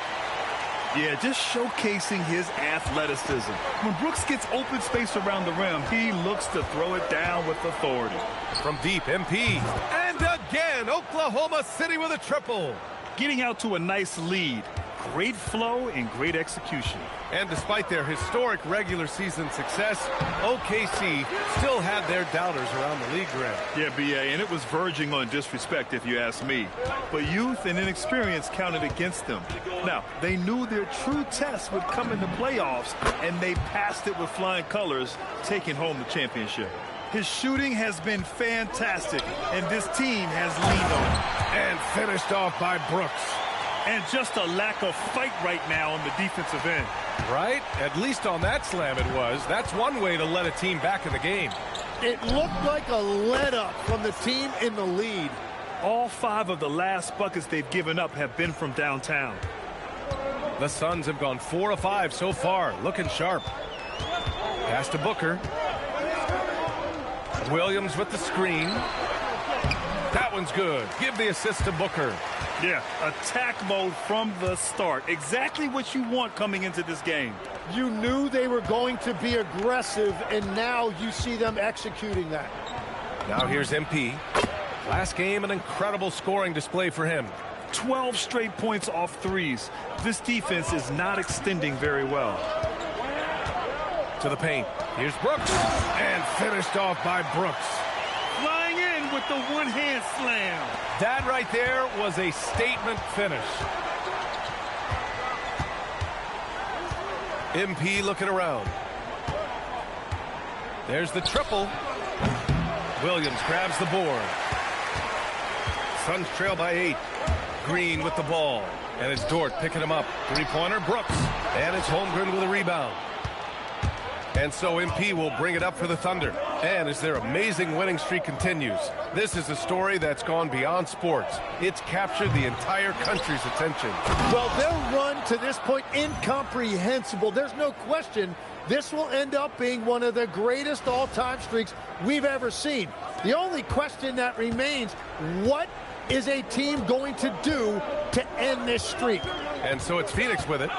Speaker 18: Yeah, just showcasing his athleticism. When Brooks gets open space around the rim, he looks to throw it down with authority.
Speaker 17: From deep, MP. And again, Oklahoma City with a triple.
Speaker 18: Getting out to a nice lead. Great flow and great execution.
Speaker 17: And despite their historic regular season success, OKC still had their doubters around the league, Grant.
Speaker 18: Yeah, BA, and it was verging on disrespect if you ask me. But youth and inexperience counted against them. Now, they knew their true test would come in the playoffs, and they passed it with flying colors, taking home the championship. His shooting has been fantastic, and this team has leaned on it.
Speaker 17: And finished off by Brooks.
Speaker 18: And just a lack of fight right now on the defensive end.
Speaker 17: Right? At least on that slam it was. That's one way to let a team back in the game.
Speaker 19: It looked like a let-up from the team in the lead.
Speaker 18: All 5 of the last buckets they've given up have been from downtown.
Speaker 17: The Suns have gone 4 of 5 so far. Looking sharp. Pass to Booker. Williams with the screen. That one's good. Give the assist to Booker.
Speaker 18: Yeah, attack mode from the start. Exactly what you want coming into this game.
Speaker 19: You knew they were going to be aggressive, and now you see them executing that.
Speaker 17: Now here's MP. Last game, an incredible scoring display for him.
Speaker 18: 12 straight points off threes. This defense is not extending very well.
Speaker 17: To the paint. Here's Brooks. And finished off by Brooks.
Speaker 18: Flying in with the one-hand slam.
Speaker 17: That right there was a statement finish. MP looking around. There's the triple. Williams grabs the board. Suns trail by 8. Green with the ball. And it's Dort picking him up. Three-pointer, Brooks. And it's Holmgren with a rebound. And so MP will bring it up for the Thunder. And as their amazing winning streak continues, this is a story that's gone beyond sports. It's captured the entire country's attention.
Speaker 19: Well, their run to this point, incomprehensible. There's no question this will end up being one of the greatest all-time streaks we've ever seen. The only question that remains, what is a team going to do to end this streak?
Speaker 17: And so it's Phoenix with it.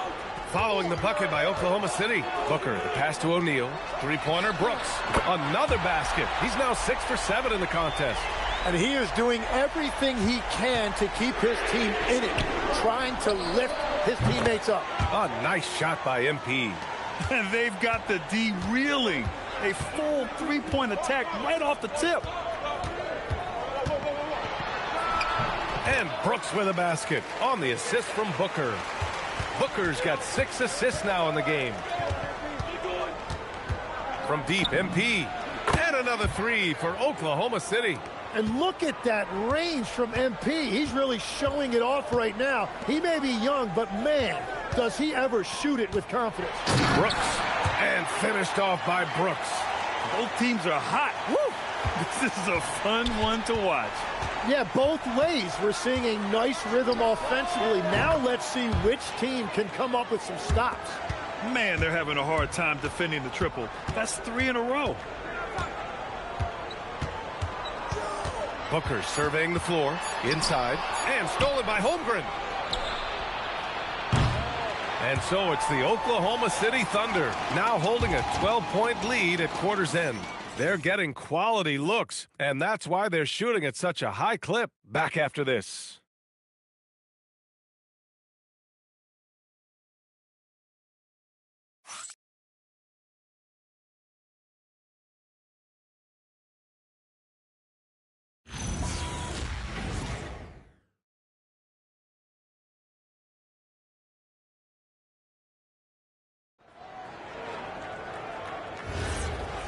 Speaker 17: Following the bucket by Oklahoma City. Booker, the pass to O'Neal. Three-pointer, Brooks. Another basket. He's now 6 for 7 in the contest.
Speaker 19: And he is doing everything he can to keep his team in it, trying to lift his teammates up.
Speaker 17: A nice shot by MP.
Speaker 18: And they've got the D reeling. A full three-point attack right off the tip.
Speaker 17: And Brooks with a basket on the assist from Booker. Booker's got 6 assists now in the game. From deep, MP. And another three for Oklahoma City.
Speaker 19: And look at that range from MP. He's really showing it off right now. He may be young, but man, does he ever shoot it with confidence.
Speaker 17: Brooks, and finished off by Brooks.
Speaker 18: Both teams are hot. Woo! This is a fun one to watch.
Speaker 19: Yeah, both ways. We're seeing a nice rhythm offensively. Now let's see which team can come up with some stops.
Speaker 18: Man, they're having a hard time defending the triple. That's 3 in a row.
Speaker 17: Booker surveying the floor, inside, and stolen by Holmgren. And so it's the Oklahoma City Thunder, now holding a 12-point lead at quarter's end. They're getting quality looks, and that's why they're shooting at such a high clip. Back after this.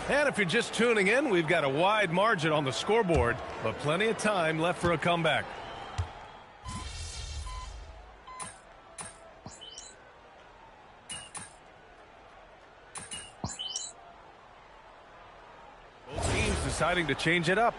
Speaker 17: And if you're just tuning in, we've got a wide margin on the scoreboard, but plenty of time left for a comeback. Both teams deciding to change it up.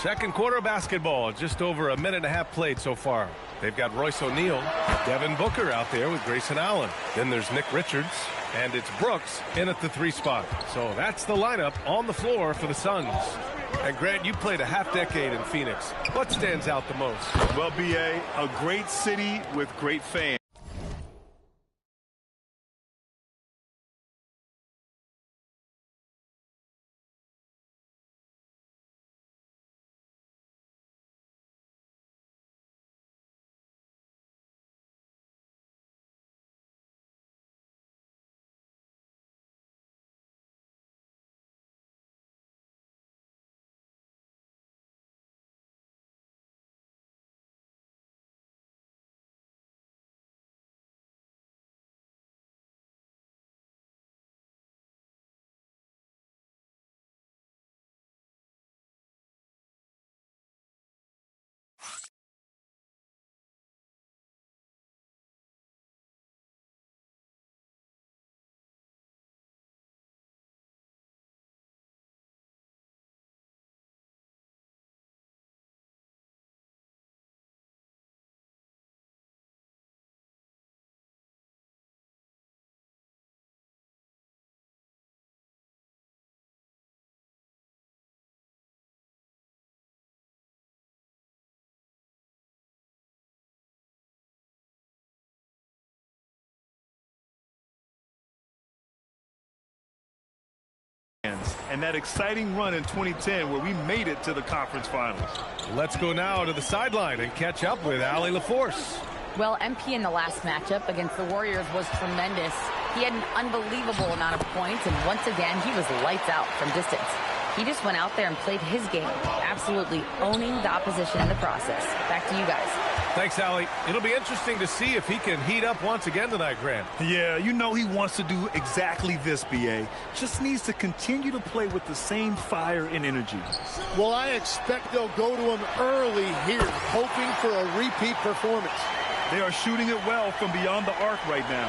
Speaker 17: Second quarter basketball, just over a minute and a half played so far. They've got Royce O'Neal, Devin Booker out there with Grayson Allen. Then there's Nick Richards, and it's Brooks in at the 3 spot. So that's the lineup on the floor for the Suns. And Grant, you played a half-decade in Phoenix. What stands out the most?
Speaker 18: Well, B.A., a great city with great fans. And that exciting run in 2010 where we made it to the conference finals.
Speaker 17: Let's go now to the sideline and catch up with Allie LaForce.
Speaker 8: Well, MP in the last matchup against the Warriors was tremendous. He had an unbelievable amount of points, and once again, he was lights out from distance. He just went out there and played his game, absolutely owning the opposition in the process. Back to you guys.
Speaker 17: Thanks, Allie. It'll be interesting to see if he can heat up once again tonight, Grant.
Speaker 18: Yeah, you know he wants to do exactly this, B.A. Just needs to continue to play with the same fire and energy.
Speaker 19: Well, I expect they'll go to him early here, hoping for a repeat performance.
Speaker 18: They are shooting it well from beyond the arc right now.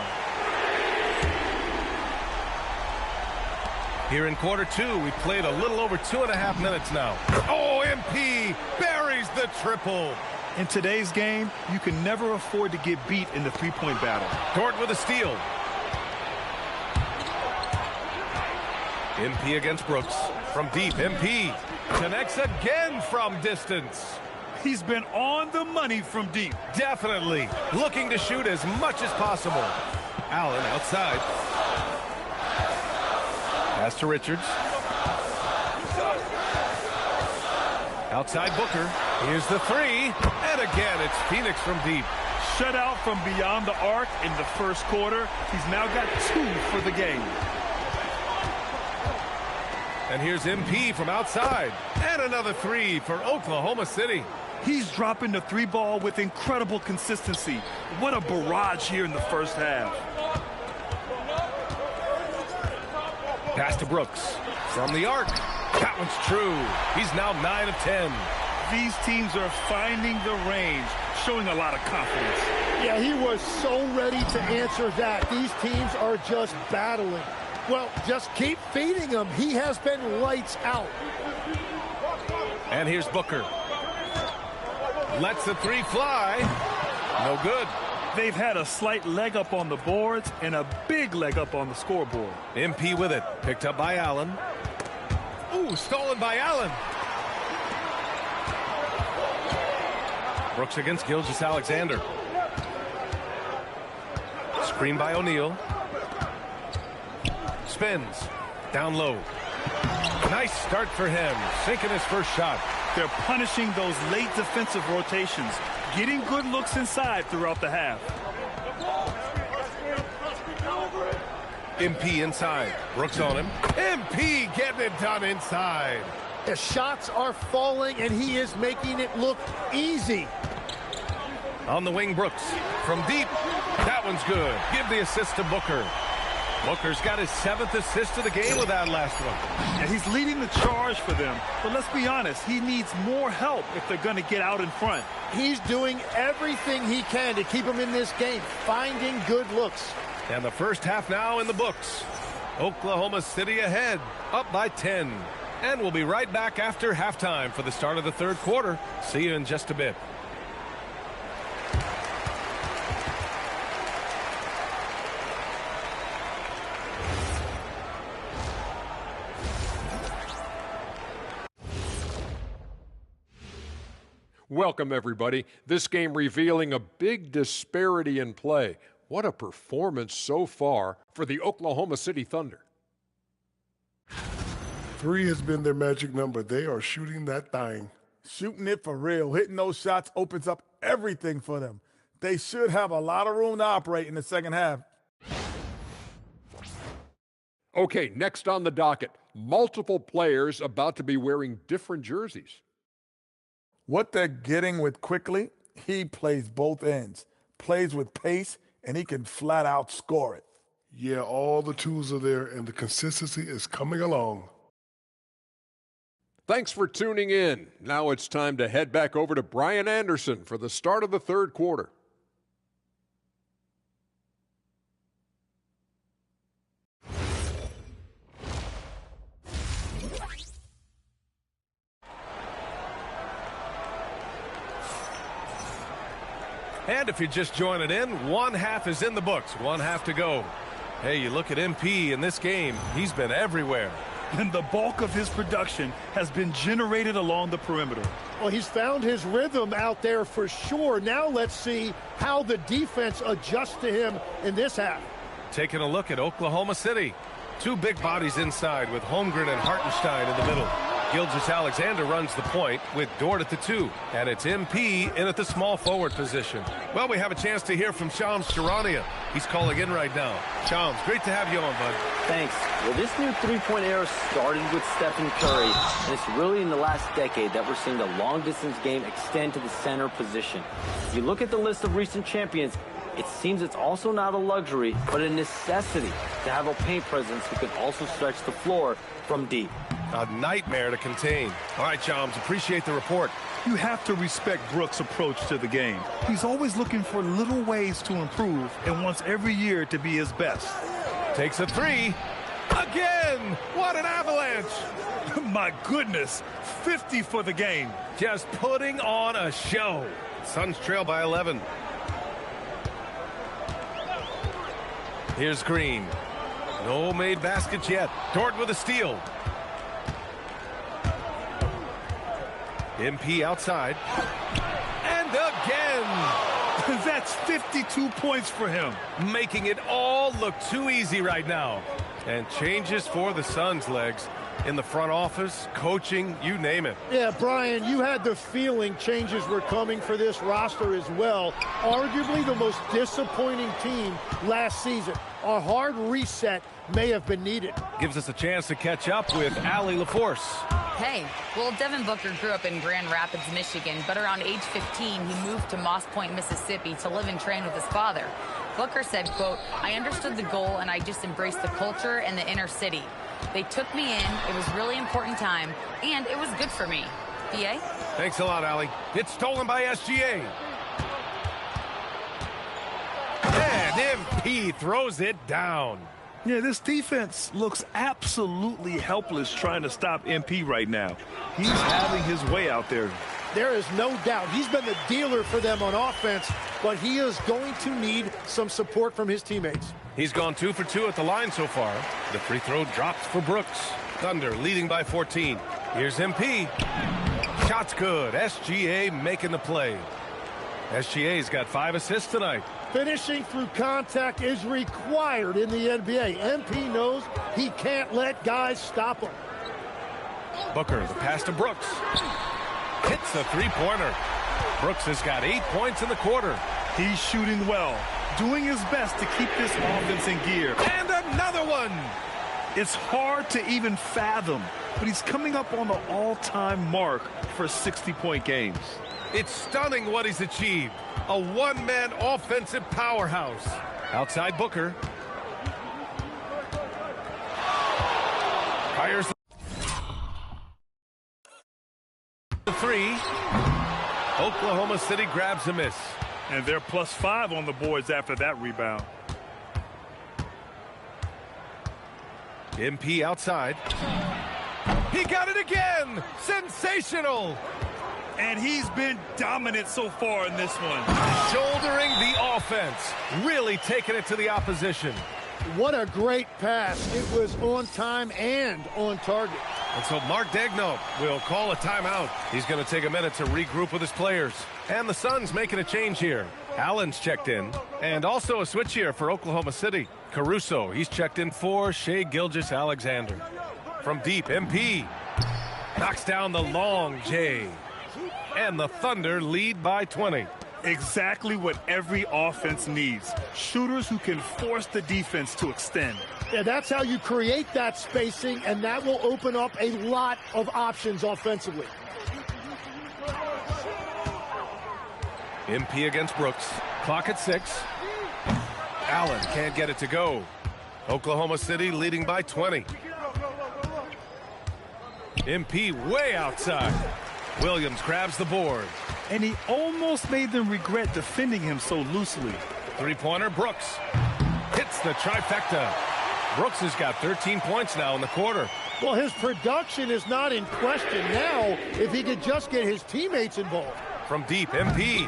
Speaker 17: Here in quarter 2, we've played a little over 2.5 minutes now. Oh, MP buries the triple.
Speaker 18: In today's game, you can never afford to get beat in the three-point battle.
Speaker 17: Dort with a steal. MP against Brooks. From deep, MP connects again from distance.
Speaker 18: He's been on the money from deep.
Speaker 17: Definitely. Looking to shoot as much as possible. Allen outside. Pass to Richards. Outside Booker. Here's the 3. And again, it's Phoenix from deep.
Speaker 18: Shut out from beyond the arc in the first quarter. He's now got 2 for the game.
Speaker 17: And here's MP from outside. And another 3 for Oklahoma City.
Speaker 18: He's dropping the three ball with incredible consistency. What a barrage here in the first half.
Speaker 17: Pass to Brooks. From the arc. That one's true. He's now 9 of 10.
Speaker 18: These teams are finding the range, showing a lot of confidence.
Speaker 19: Yeah, he was so ready to answer that. These teams are just battling. Well, just keep feeding him. He has been lights out.
Speaker 17: And here's Booker. Lets the three fly. No good.
Speaker 18: They've had a slight leg up on the boards and a big leg up on the scoreboard.
Speaker 17: MP with it. Picked up by Allen. Ooh, stolen by Allen. Brooks against Gilgeous-Alexander. Screen by O'Neal. Spins. Down low. Nice start for him. Sinking his first shot.
Speaker 18: They're punishing those late defensive rotations, getting good looks inside throughout the half.
Speaker 17: MP inside. Brooks on him. MP getting it done inside.
Speaker 19: The shots are falling, and he is making it look easy.
Speaker 17: On the wing, Brooks. From deep. That one's good. Give the assist to Booker. Booker's got his 7th assist of the game with that last one.
Speaker 18: Yeah, he's leading the charge for them. But let's be honest, he needs more help if they're going to get out in front.
Speaker 19: He's doing everything he can to keep him in this game, finding good looks.
Speaker 17: And the first half now in the books. Oklahoma City ahead, up by 10. And we'll be right back after halftime for the start of the third quarter. See you in just a bit.
Speaker 10: Welcome, everybody. This game revealing a big disparity in play. What a performance so far for the Oklahoma City Thunder.
Speaker 12: 3 has been their magic number. They are shooting that thing.
Speaker 11: Shooting it for real. Hitting those shots opens up everything for them. They should have a lot of room to operate in the second half.
Speaker 10: Okay, next on the docket, multiple players about to be wearing different jerseys.
Speaker 11: What they're getting with Quickly, he plays both ends. Plays with pace, and he can flat out score it.
Speaker 12: Yeah, all the tools are there, and the consistency is coming along.
Speaker 10: Thanks for tuning in. Now it's time to head back over to Brian Anderson for the start of the third quarter.
Speaker 17: And if you're just joining in, one half is in the books. One half to go. Hey, you look at MP in this game, he's been everywhere.
Speaker 18: And the bulk of his production has been generated along the perimeter.
Speaker 19: Well, he's found his rhythm out there for sure. Now let's see how the defense adjusts to him in this half.
Speaker 17: Taking a look at Oklahoma City. 2 big bodies inside with Holmgren and Hartenstein in the middle. Gilgeous-Alexander runs the point with Dort at the 2. And it's MP in at the small forward position. Well, we have a chance to hear from Shams Charania. He's calling in right now. Shams, great to have you on, bud.
Speaker 13: Thanks. Well, this new three-point era started with Stephen Curry, and it's really in the last decade that we're seeing the long-distance game extend to the center position. If you look at the list of recent champions, it seems it's also not a luxury, but a necessity to have a paint presence who can also stretch the floor from deep.
Speaker 17: A nightmare to contain. All right, Shams, appreciate the report.
Speaker 18: You have to respect Brooks' approach to the game. He's always looking for little ways to improve and wants every year to be his best.
Speaker 17: Takes a 3. Again! What an avalanche!
Speaker 18: My goodness, 50 for the game.
Speaker 17: Just putting on a show. Suns trail by 11. Here's Green. No made baskets yet. Dort with a steal. MP outside. And again!
Speaker 18: That's 52 points for him.
Speaker 17: Making it all look too easy right now. And changes for the Suns' legs. in the front office, coaching, you name it.
Speaker 19: Yeah, Brian, you had the feeling changes were coming for this roster as well. Arguably the most disappointing team last season. A hard reset may have been needed.
Speaker 17: Gives us a chance to catch up with Allie LaForce.
Speaker 8: Hey, well, Devin Booker grew up in Grand Rapids, Michigan, but around age 15, he moved to Moss Point, Mississippi to live and train with his father. Booker said, quote, "I understood the goal and I just embraced the culture and the inner city. They took me in, it was really important time, and it was good for me." BA?
Speaker 17: Thanks a lot, Allie. It's stolen by SGA. And MP throws it down.
Speaker 18: Yeah, this defense looks absolutely helpless trying to stop MP right now. He's having his way out there.
Speaker 19: There is no doubt he's been the dealer for them on offense, but he is going to need some support from his teammates.
Speaker 17: He's gone 2 for 2 at the line so far. The free throw drops for Brooks. Thunder leading by 14. Here's MP. Shot's good. SGA making the play. SGA's got 5 assists tonight.
Speaker 19: Finishing through contact is required in the NBA. MP knows he can't let guys stop him.
Speaker 17: Booker, the pass to Brooks. Hits the three-pointer. Brooks has got 8 points in the quarter.
Speaker 18: He's shooting well, doing his best to keep this offense in gear.
Speaker 17: And another one!
Speaker 18: It's hard to even fathom, but he's coming up on the all-time mark for 60-point games.
Speaker 17: It's stunning what he's achieved. A one-man offensive powerhouse. Outside Booker. Fires the three. Oklahoma City grabs a miss.
Speaker 18: And they're +5 on the boards after that rebound.
Speaker 17: MP outside. He got it again! Sensational!
Speaker 18: And he's been dominant so far in this one.
Speaker 17: Shouldering the offense. Really taking it to the opposition.
Speaker 19: What a great pass. It was on time and on target.
Speaker 17: And so Mark Daigneault will call a timeout. He's going to take a minute to regroup with his players. And the Suns making a change here. Allen's checked in. And also a switch here for Oklahoma City. Caruso, he's checked in for Shai Gilgeous-Alexander. From deep, MP knocks down the long J. And the Thunder lead by 20.
Speaker 18: Exactly what every offense needs. Shooters who can force the defense to extend.
Speaker 19: Yeah, that's how you create that spacing, and that will open up a lot of options offensively.
Speaker 17: MP against Brooks. Clock at 6. Allen can't get it to go. Oklahoma City leading by 20. MP way outside. Williams grabs the board.
Speaker 18: And he almost made them regret defending him so loosely.
Speaker 17: Three-pointer, Brooks. Hits the trifecta. Brooks has got 13 points now in the quarter.
Speaker 19: Well, his production is not in question now if he could just get his teammates involved.
Speaker 17: From deep, MP.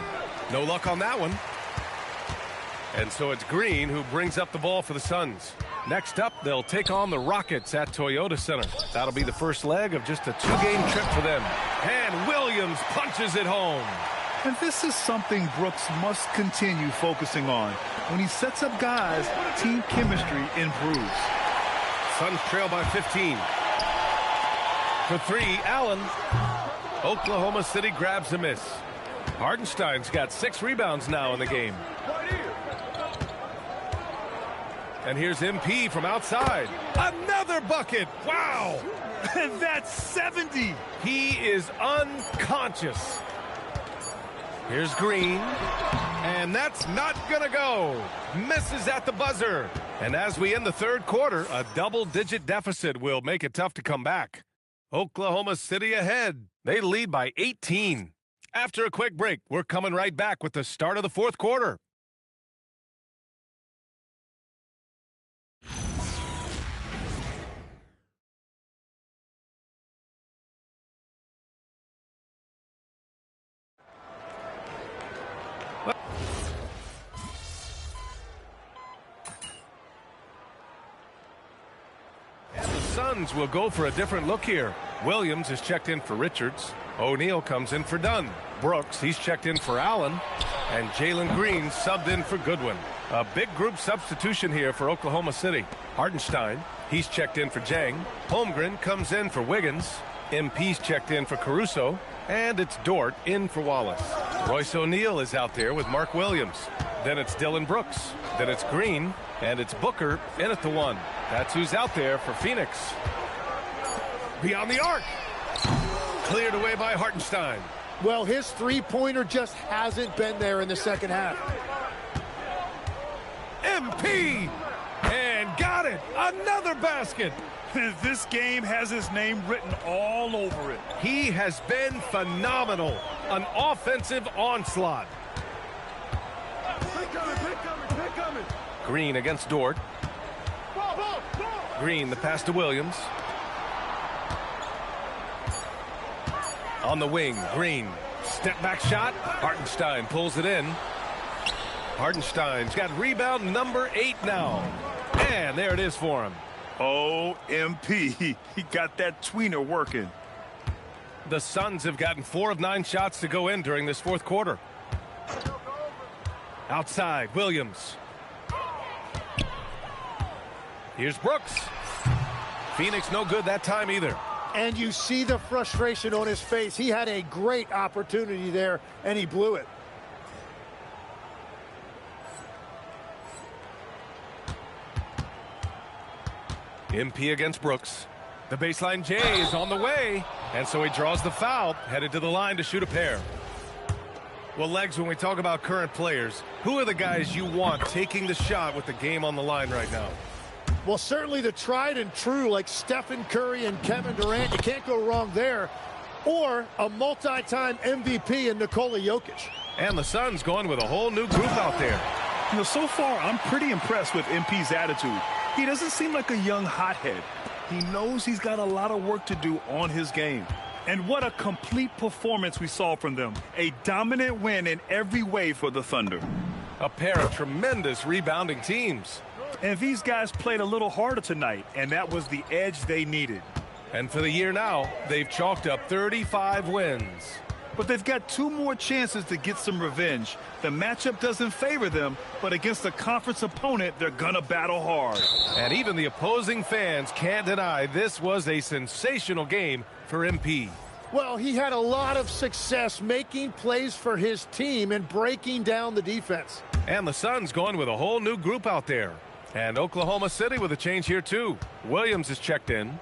Speaker 17: No luck on that one. And so it's Green who brings up the ball for the Suns. Next up, they'll take on the Rockets at Toyota Center. That'll be the first leg of just a 2-game trip for them. And Williams punches it home.
Speaker 18: And this is something Brooks must continue focusing on. When he sets up guys, team chemistry improves.
Speaker 17: Suns trail by 15. For 3, Allen. Oklahoma City grabs a miss. Hartenstein's got 6 rebounds now in the game. And here's MP from outside. Another bucket. Wow.
Speaker 18: And that's 70.
Speaker 17: He is unconscious. Here's Green. And that's not going to go. Misses at the buzzer. And as we end the third quarter, a double-digit deficit will make it tough to come back. Oklahoma City ahead. They lead by 18. After a quick break, we're coming right back with the start of the fourth quarter. Suns will go for a different look here. Williams is checked in for Richards. O'Neal comes in for Dunn. Brooks, he's checked in for Allen. And Jalen Green subbed in for Goodwin. A big group substitution here for Oklahoma City. Hartenstein, he's checked in for Jang. Holmgren comes in for Wiggins. MP's checked in for Caruso. And it's Dort in for Wallace. Royce O'Neal is out there with Mark Williams. Then it's Dylan Brooks. Then it's Green. And it's Booker in at the 1. That's who's out there for Phoenix. Beyond the arc. Cleared away by Hartenstein.
Speaker 19: Well, his three-pointer just hasn't been there in the second half.
Speaker 17: MP! And got it! Another basket!
Speaker 18: This game has his name written all over it.
Speaker 17: He has been phenomenal. An offensive onslaught. Green against Dort. Green, the pass to Williams. On the wing, Green. Step back shot. Hartenstein pulls it in. Hartenstein's got rebound number 8 now. And there it is for him.
Speaker 18: Oh, MP. He got that tweener working.
Speaker 17: The Suns have gotten 4 of 9 shots to go in during this fourth quarter. Outside, Williams. Here's Brooks. Phoenix no good that time either.
Speaker 19: And you see the frustration on his face. He had a great opportunity there, and he blew it.
Speaker 17: MP against Brooks. The baseline J is on the way. And so he draws the foul, headed to the line to shoot a pair. Well, Legs, when we talk about current players, who are the guys you want taking the shot with the game on the line right now?
Speaker 19: Well, certainly the tried and true like Stephen Curry and Kevin Durant. You can't go wrong there. Or a multi-time MVP in Nikola Jokic.
Speaker 17: And the Suns going with a whole new group out there.
Speaker 18: You know, so far, I'm pretty impressed with MP's attitude. He doesn't seem like a young hothead. He knows he's got a lot of work to do on his game. And what a complete performance we saw from them. A dominant win in every way for the Thunder.
Speaker 17: A pair of tremendous rebounding teams.
Speaker 18: And these guys played a little harder tonight, and that was the edge they needed.
Speaker 17: And for the year now, they've chalked up 35 wins.
Speaker 18: But they've got 2 more chances to get some revenge. The matchup doesn't favor them, but against a conference opponent, they're gonna battle hard.
Speaker 17: And even the opposing fans can't deny this was a sensational game for MP.
Speaker 19: Well, he had a lot of success making plays for his team and breaking down the defense.
Speaker 17: And the Suns going with a whole new group out there. And Oklahoma City with a change here too. Williams is checked in.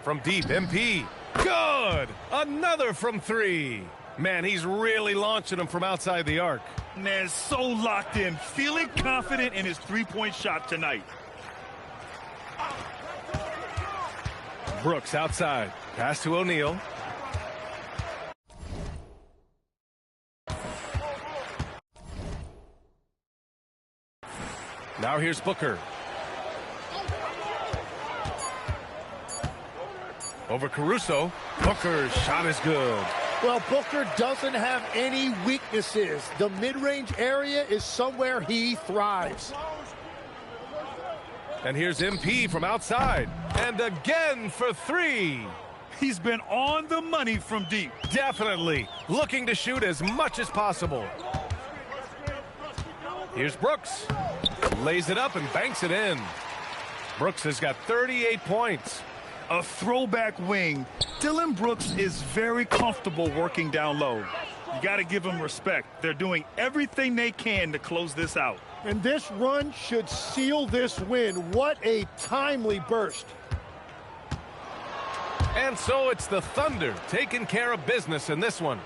Speaker 17: From deep, MP. Good! Another from 3. Man, he's really launching them from outside the arc.
Speaker 18: Man, so locked in, feeling confident in his three-point shot tonight.
Speaker 17: Brooks outside. Pass to O'Neal. Now here's Booker. Over Caruso. Booker's shot is good.
Speaker 19: Well, Booker doesn't have any weaknesses. The mid-range area is somewhere he thrives.
Speaker 17: And here's MP from outside. And again for 3.
Speaker 18: He's been on the money from deep.
Speaker 17: Definitely. Looking to shoot as much as possible. Here's Brooks. Lays it up and banks it in. Brooks has got 38 points.
Speaker 18: A throwback wing. Dylan Brooks is very comfortable working down low. You got to give him respect. They're doing everything they can to close this out.
Speaker 19: And this run should seal this win. What a timely burst.
Speaker 17: And so it's the Thunder taking care of business in this one.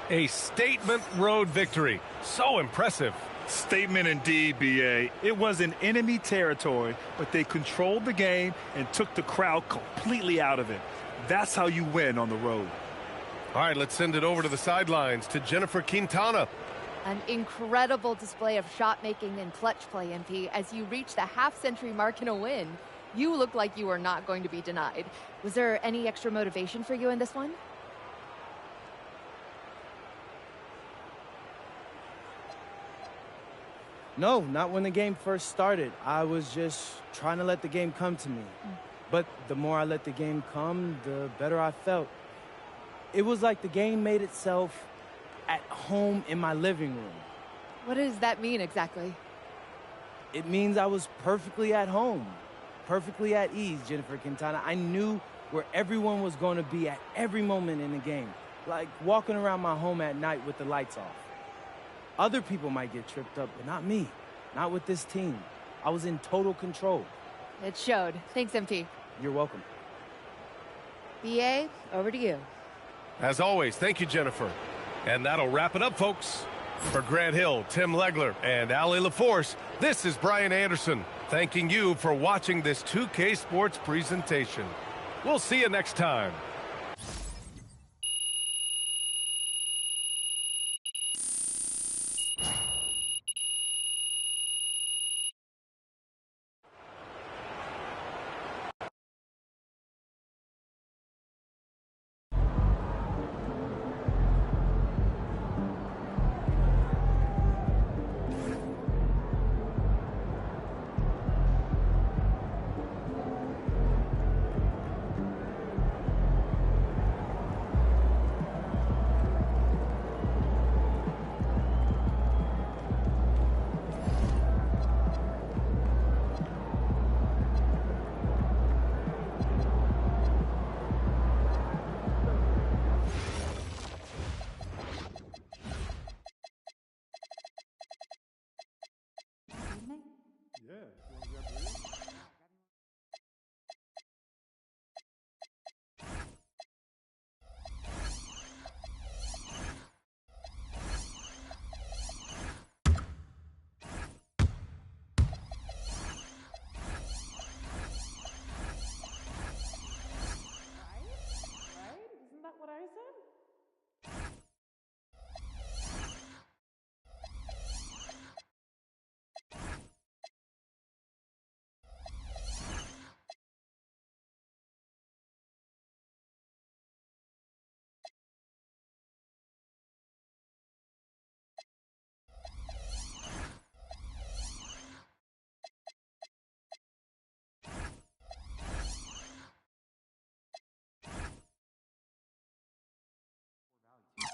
Speaker 17: A statement road victory. So impressive.
Speaker 18: Statement indeed, B.A. It was in enemy territory, but they controlled the game and took the crowd completely out of it. That's how you win on the road.
Speaker 17: All right, let's send it over to the sidelines to Jennifer Quintana.
Speaker 16: An incredible display of shot making and clutch play, MP, as you reach the half-century mark in a win. You look like you are not going to be denied. Was there any extra motivation for you in this one?
Speaker 3: No, not when the game first started. I was just trying to let the game come to me. But the more I let the game come, the better I felt. It was like the game made itself at home in my living room.
Speaker 16: What does that mean exactly?
Speaker 3: It means I was perfectly at home, perfectly at ease, Jennifer Quintana. I knew where everyone was going to be at every moment in the game, like walking around my home at night with the lights off. Other people might get tripped up, but not me, not with this team. I was in total control.
Speaker 16: It showed. Thanks, MP.
Speaker 3: You're welcome.
Speaker 16: BA, over to you.
Speaker 17: As always, thank you, Jennifer. And that'll wrap it up, folks. For Grant Hill, Tim Legler, and Allie LaForce, this is Brian Anderson, thanking you for watching this 2K Sports presentation. We'll see you next time.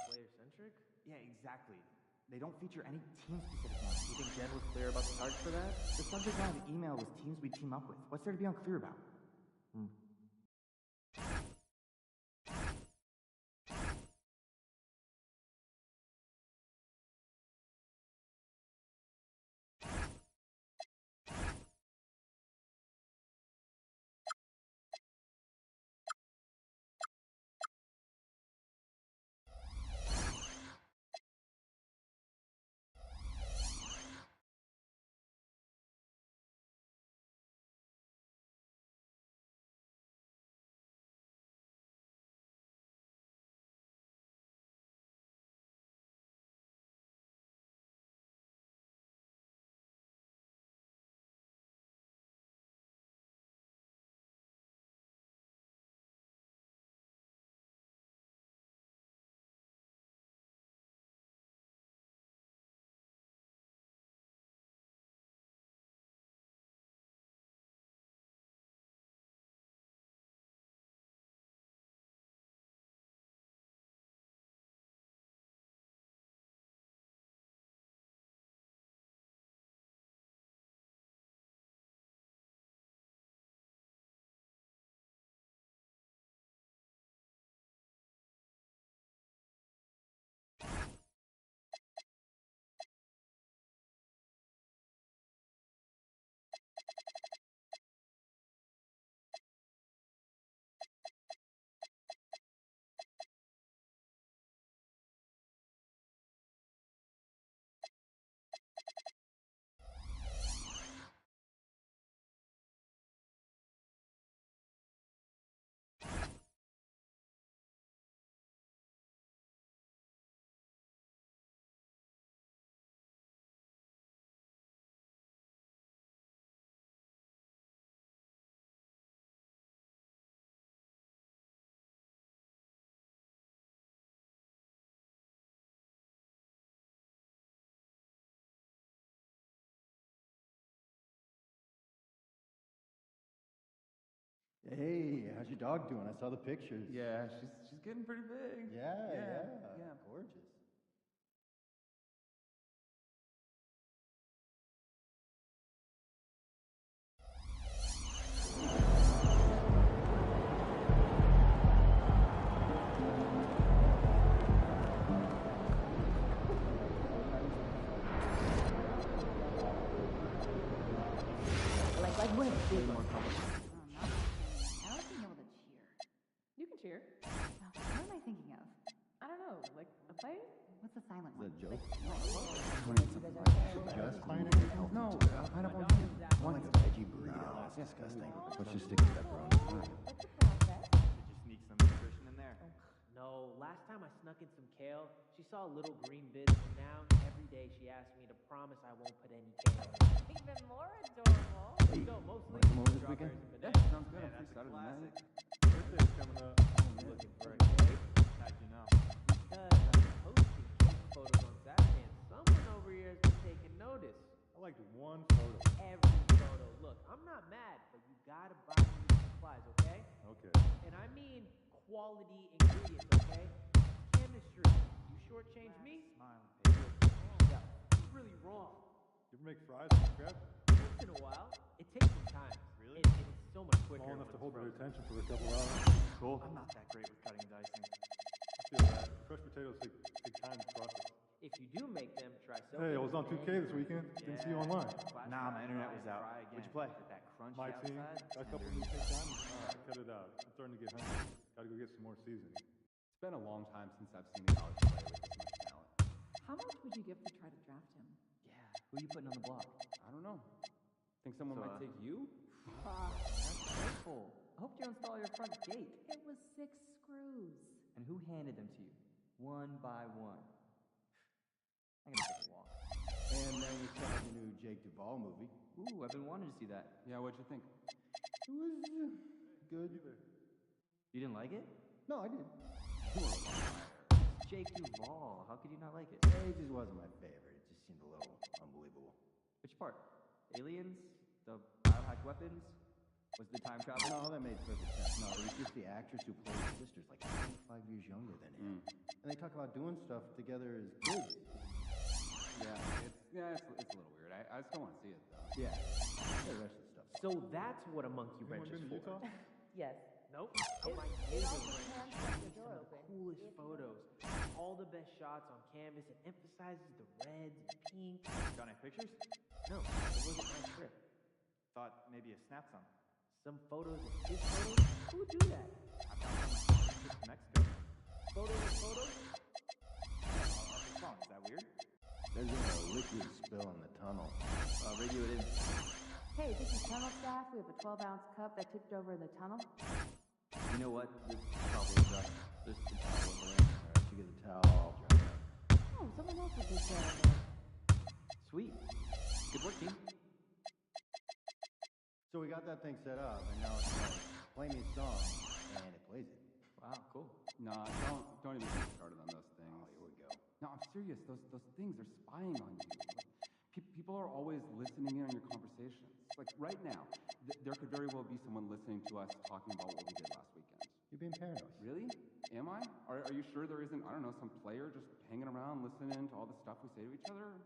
Speaker 20: Player-centric? Yeah, exactly. They don't feature any team-specific ones. You think Jen was clear about the target for that? The subject line of the email was teams we team up with. What's there to be unclear about?
Speaker 21: Hey, how's your dog doing? I saw the pictures.
Speaker 20: Yeah, she's getting pretty big.
Speaker 21: Yeah,
Speaker 20: Yeah.
Speaker 21: gorgeous.
Speaker 20: way more complicated.
Speaker 21: I like being able to cheer.
Speaker 22: You can cheer.
Speaker 21: What am I thinking of?
Speaker 22: I don't know, like a play?
Speaker 21: What's the silent
Speaker 20: Is that a
Speaker 21: one?
Speaker 20: joke? No, pineapple. One like a veggie burrito. That's disgusting. Let's just stick to pepperoni.
Speaker 21: What's the process?
Speaker 20: Did you sneak some nutrition in there?
Speaker 3: No, last time I snuck in some kale, she saw little green bits, and now every day she asks me to promise I won't put any kale in.
Speaker 21: Even more adorable.
Speaker 3: There you go, mostly.
Speaker 20: Come over this weekend? Yeah, sounds good. I'm free Saturday night.
Speaker 18: Birthday's coming up.
Speaker 3: Looking for a cake?
Speaker 20: How'd you know?
Speaker 3: Because I'm posting cake photos on Saturday, and someone over here has been taking notice.
Speaker 18: I liked one photo.
Speaker 3: Every photo. Look, I'm not mad, but you gotta buy me supplies, okay?
Speaker 18: Okay.
Speaker 3: And I mean quality ingredients, okay? It's chemistry. You shortchange me?
Speaker 20: Smiling.
Speaker 3: Yeah, it's really wrong.
Speaker 18: You ever make fries from scratch?
Speaker 3: Once in a while, it takes some time.
Speaker 18: Really?
Speaker 3: It is so much quicker.
Speaker 18: Small enough to
Speaker 3: when
Speaker 18: hold
Speaker 3: it's
Speaker 18: their
Speaker 3: frozen.
Speaker 18: attention for a couple hours.
Speaker 20: Cool. I'm not that great with cutting and dicing.
Speaker 18: I feel that. Fresh potatoes take time to process.
Speaker 3: If you do make them, try soaking
Speaker 18: Hey, I was
Speaker 3: them
Speaker 18: on
Speaker 3: in
Speaker 18: 2K this weekend. Didn't see you online.
Speaker 20: Nah, my internet was out. What'd you play? That crunchy
Speaker 18: My team.
Speaker 20: outside.
Speaker 18: Got a couple new pink diamonds. I cut it out. I'm starting to get hungry. Gotta go get some more seasoning.
Speaker 23: It's been a long time since I've seen a college player with this much talent.
Speaker 21: How much would you give to try to draft him?
Speaker 20: Yeah. Who are you putting on the block?
Speaker 23: I don't know. Think someone might take you?
Speaker 20: That's careful. I hope you install your front gate.
Speaker 21: It was 6 screws.
Speaker 20: And who handed them to you? One by one. I'm gonna take a walk.
Speaker 23: And then we saw the new Jake Duvall movie.
Speaker 20: Ooh, I've been wanting to see that.
Speaker 23: Yeah, what'd you think? It was good.
Speaker 20: You didn't like it?
Speaker 23: No, I did.
Speaker 20: You were a liar. It's Jake Duvall. How could you not like it?
Speaker 23: It just wasn't my favorite. It just seemed a little unbelievable.
Speaker 20: Which part? Aliens? The biohacked weapons? Was the time travel?
Speaker 23: No, that made perfect sense. No, it was just the actress who played his sister's like 25 years younger than him. And they talk about doing stuff together as kids.
Speaker 20: Yeah, it's a little weird. I still want to see it though.
Speaker 23: Yeah. The rest of the stuff.
Speaker 3: So that's what a monkey wrench is
Speaker 18: Anyone been to
Speaker 3: for.
Speaker 18: Utah?
Speaker 21: Yes.
Speaker 3: Nope.
Speaker 21: It
Speaker 3: My
Speaker 21: also
Speaker 3: neighbor
Speaker 21: can
Speaker 3: wrench
Speaker 21: keep the
Speaker 3: takes
Speaker 21: door
Speaker 3: some of the
Speaker 21: open.
Speaker 3: coolest photos. All the best shots on canvas. It emphasizes the reds and pink.
Speaker 20: Got any pictures?
Speaker 3: No, it wasn't my script.
Speaker 20: Thought maybe a snap some.
Speaker 3: Some photos of his photos? Who would do that?
Speaker 20: I found some on trip to Mexico.
Speaker 3: Photos of photos?
Speaker 20: Off his phone. Is that weird?
Speaker 23: There's a liquid spill in the tunnel.
Speaker 20: Radio it in.
Speaker 21: Hey, this is tunnel staff. We have a 12-ounce cup that tipped over in the tunnel.
Speaker 20: You know what? This is probably a dress. This is the towel in the room.
Speaker 23: Alright, you get the towel, I'll dry it up.
Speaker 21: Oh, someone else will take care of it.
Speaker 20: Sweet. Good work, team.
Speaker 23: So we got that thing set up, and now it's like, play me a song, and it plays it.
Speaker 20: Wow, cool.
Speaker 23: Nah, don't even get started on those things. Oh, here we go. No, I'm serious. Those things are spying on you. People are always listening in on your conversations. Like right now, there could very well be someone listening to us talking about what we did last weekend. You're being paranoid. Really? Am I? Are you sure there isn't, I don't know, some player just hanging around listening to all the stuff we say to each other?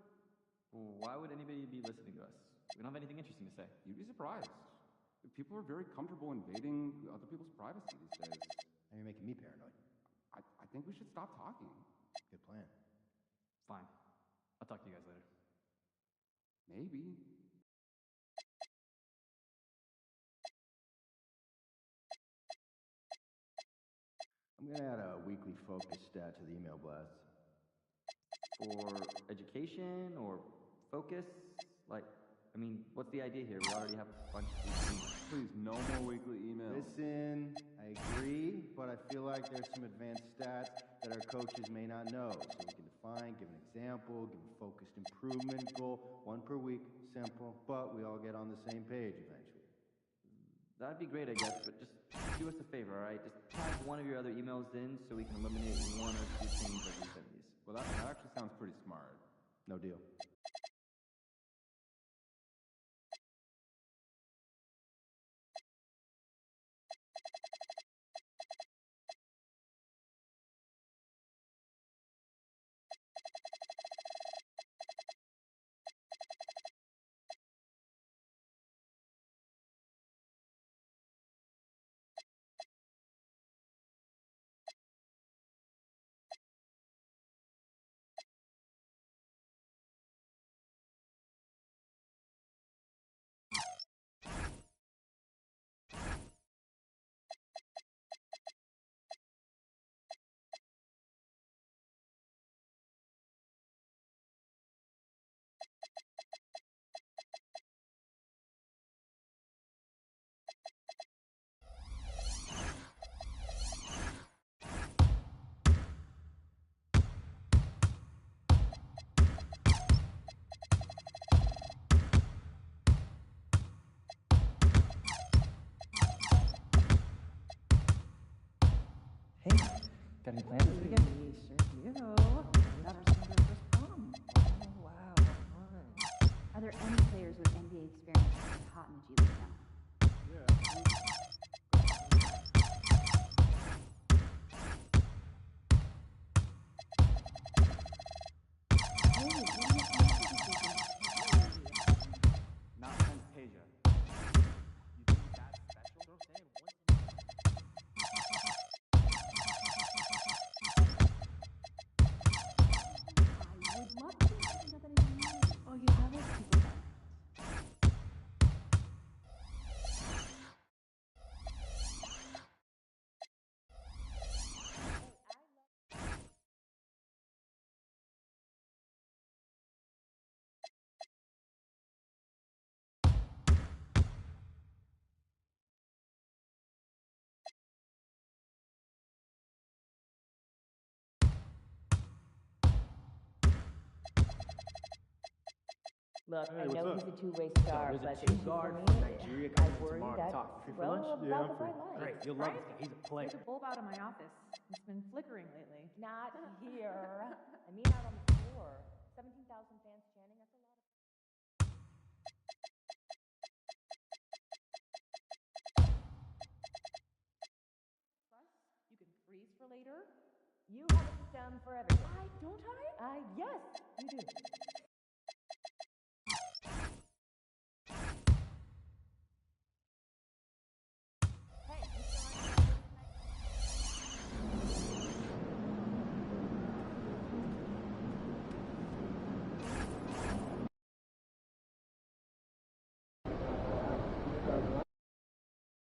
Speaker 20: Well, why would anybody be listening to us? We don't have anything interesting to say.
Speaker 23: You'd be surprised. People are very comfortable invading other people's privacy these days. Now you're making me paranoid. I think we should stop talking. Good plan.
Speaker 20: Fine. I'll talk to you guys later.
Speaker 23: Maybe. I'm going to add a weekly focus stat to the email blast.
Speaker 20: For education or focus? Like, I mean, what's the idea here? We already have a bunch of these things.
Speaker 23: Please, no more weekly emails. Listen, I agree, but I feel like there's some advanced stats that our coaches may not know. So we can define, give an example, give a focused improvement goal, 1 per week, simple, but we all get on the same page eventually.
Speaker 20: That'd be great, I guess, but just do us a favor, all right? Just tag one of your other emails in so we can eliminate 1 or 2 things every send these.
Speaker 23: Well, that actually sounds pretty smart. No deal.
Speaker 20: Got any plans this weekend?
Speaker 22: We sure do. Got our son to our first prom.
Speaker 20: Oh, wow. Fun.
Speaker 21: Are there any players with NBA experience that's hot in the G League now?
Speaker 20: Not Fantasia. You think he's that special? That's what I'm saying.
Speaker 21: I would love to find out that he's married. Oh, you have those people that night.
Speaker 2: Look,
Speaker 20: Hey,
Speaker 2: I
Speaker 20: what's
Speaker 2: know
Speaker 20: up?
Speaker 2: he's a two-way
Speaker 20: So
Speaker 2: star,
Speaker 20: there's a
Speaker 2: but
Speaker 20: two
Speaker 2: issue
Speaker 20: guard
Speaker 2: for
Speaker 20: from
Speaker 2: me,
Speaker 20: Nigeria
Speaker 2: I
Speaker 20: coming in
Speaker 2: worry
Speaker 20: tomorrow to
Speaker 2: that's
Speaker 20: talk. Free for
Speaker 2: well
Speaker 20: lunch?
Speaker 2: above
Speaker 20: Yeah, I'm
Speaker 2: the
Speaker 20: free.
Speaker 2: bright light.
Speaker 20: Great, you'll love this guy. He's a player.
Speaker 22: There's a bulb out in my office. It's been flickering lately.
Speaker 2: Not here. I mean out on the floor. 17,000 fans chanting, that's a lot of...
Speaker 22: You can freeze for later.
Speaker 2: You have a system for everything.
Speaker 22: Don't I?
Speaker 2: Yes, you do.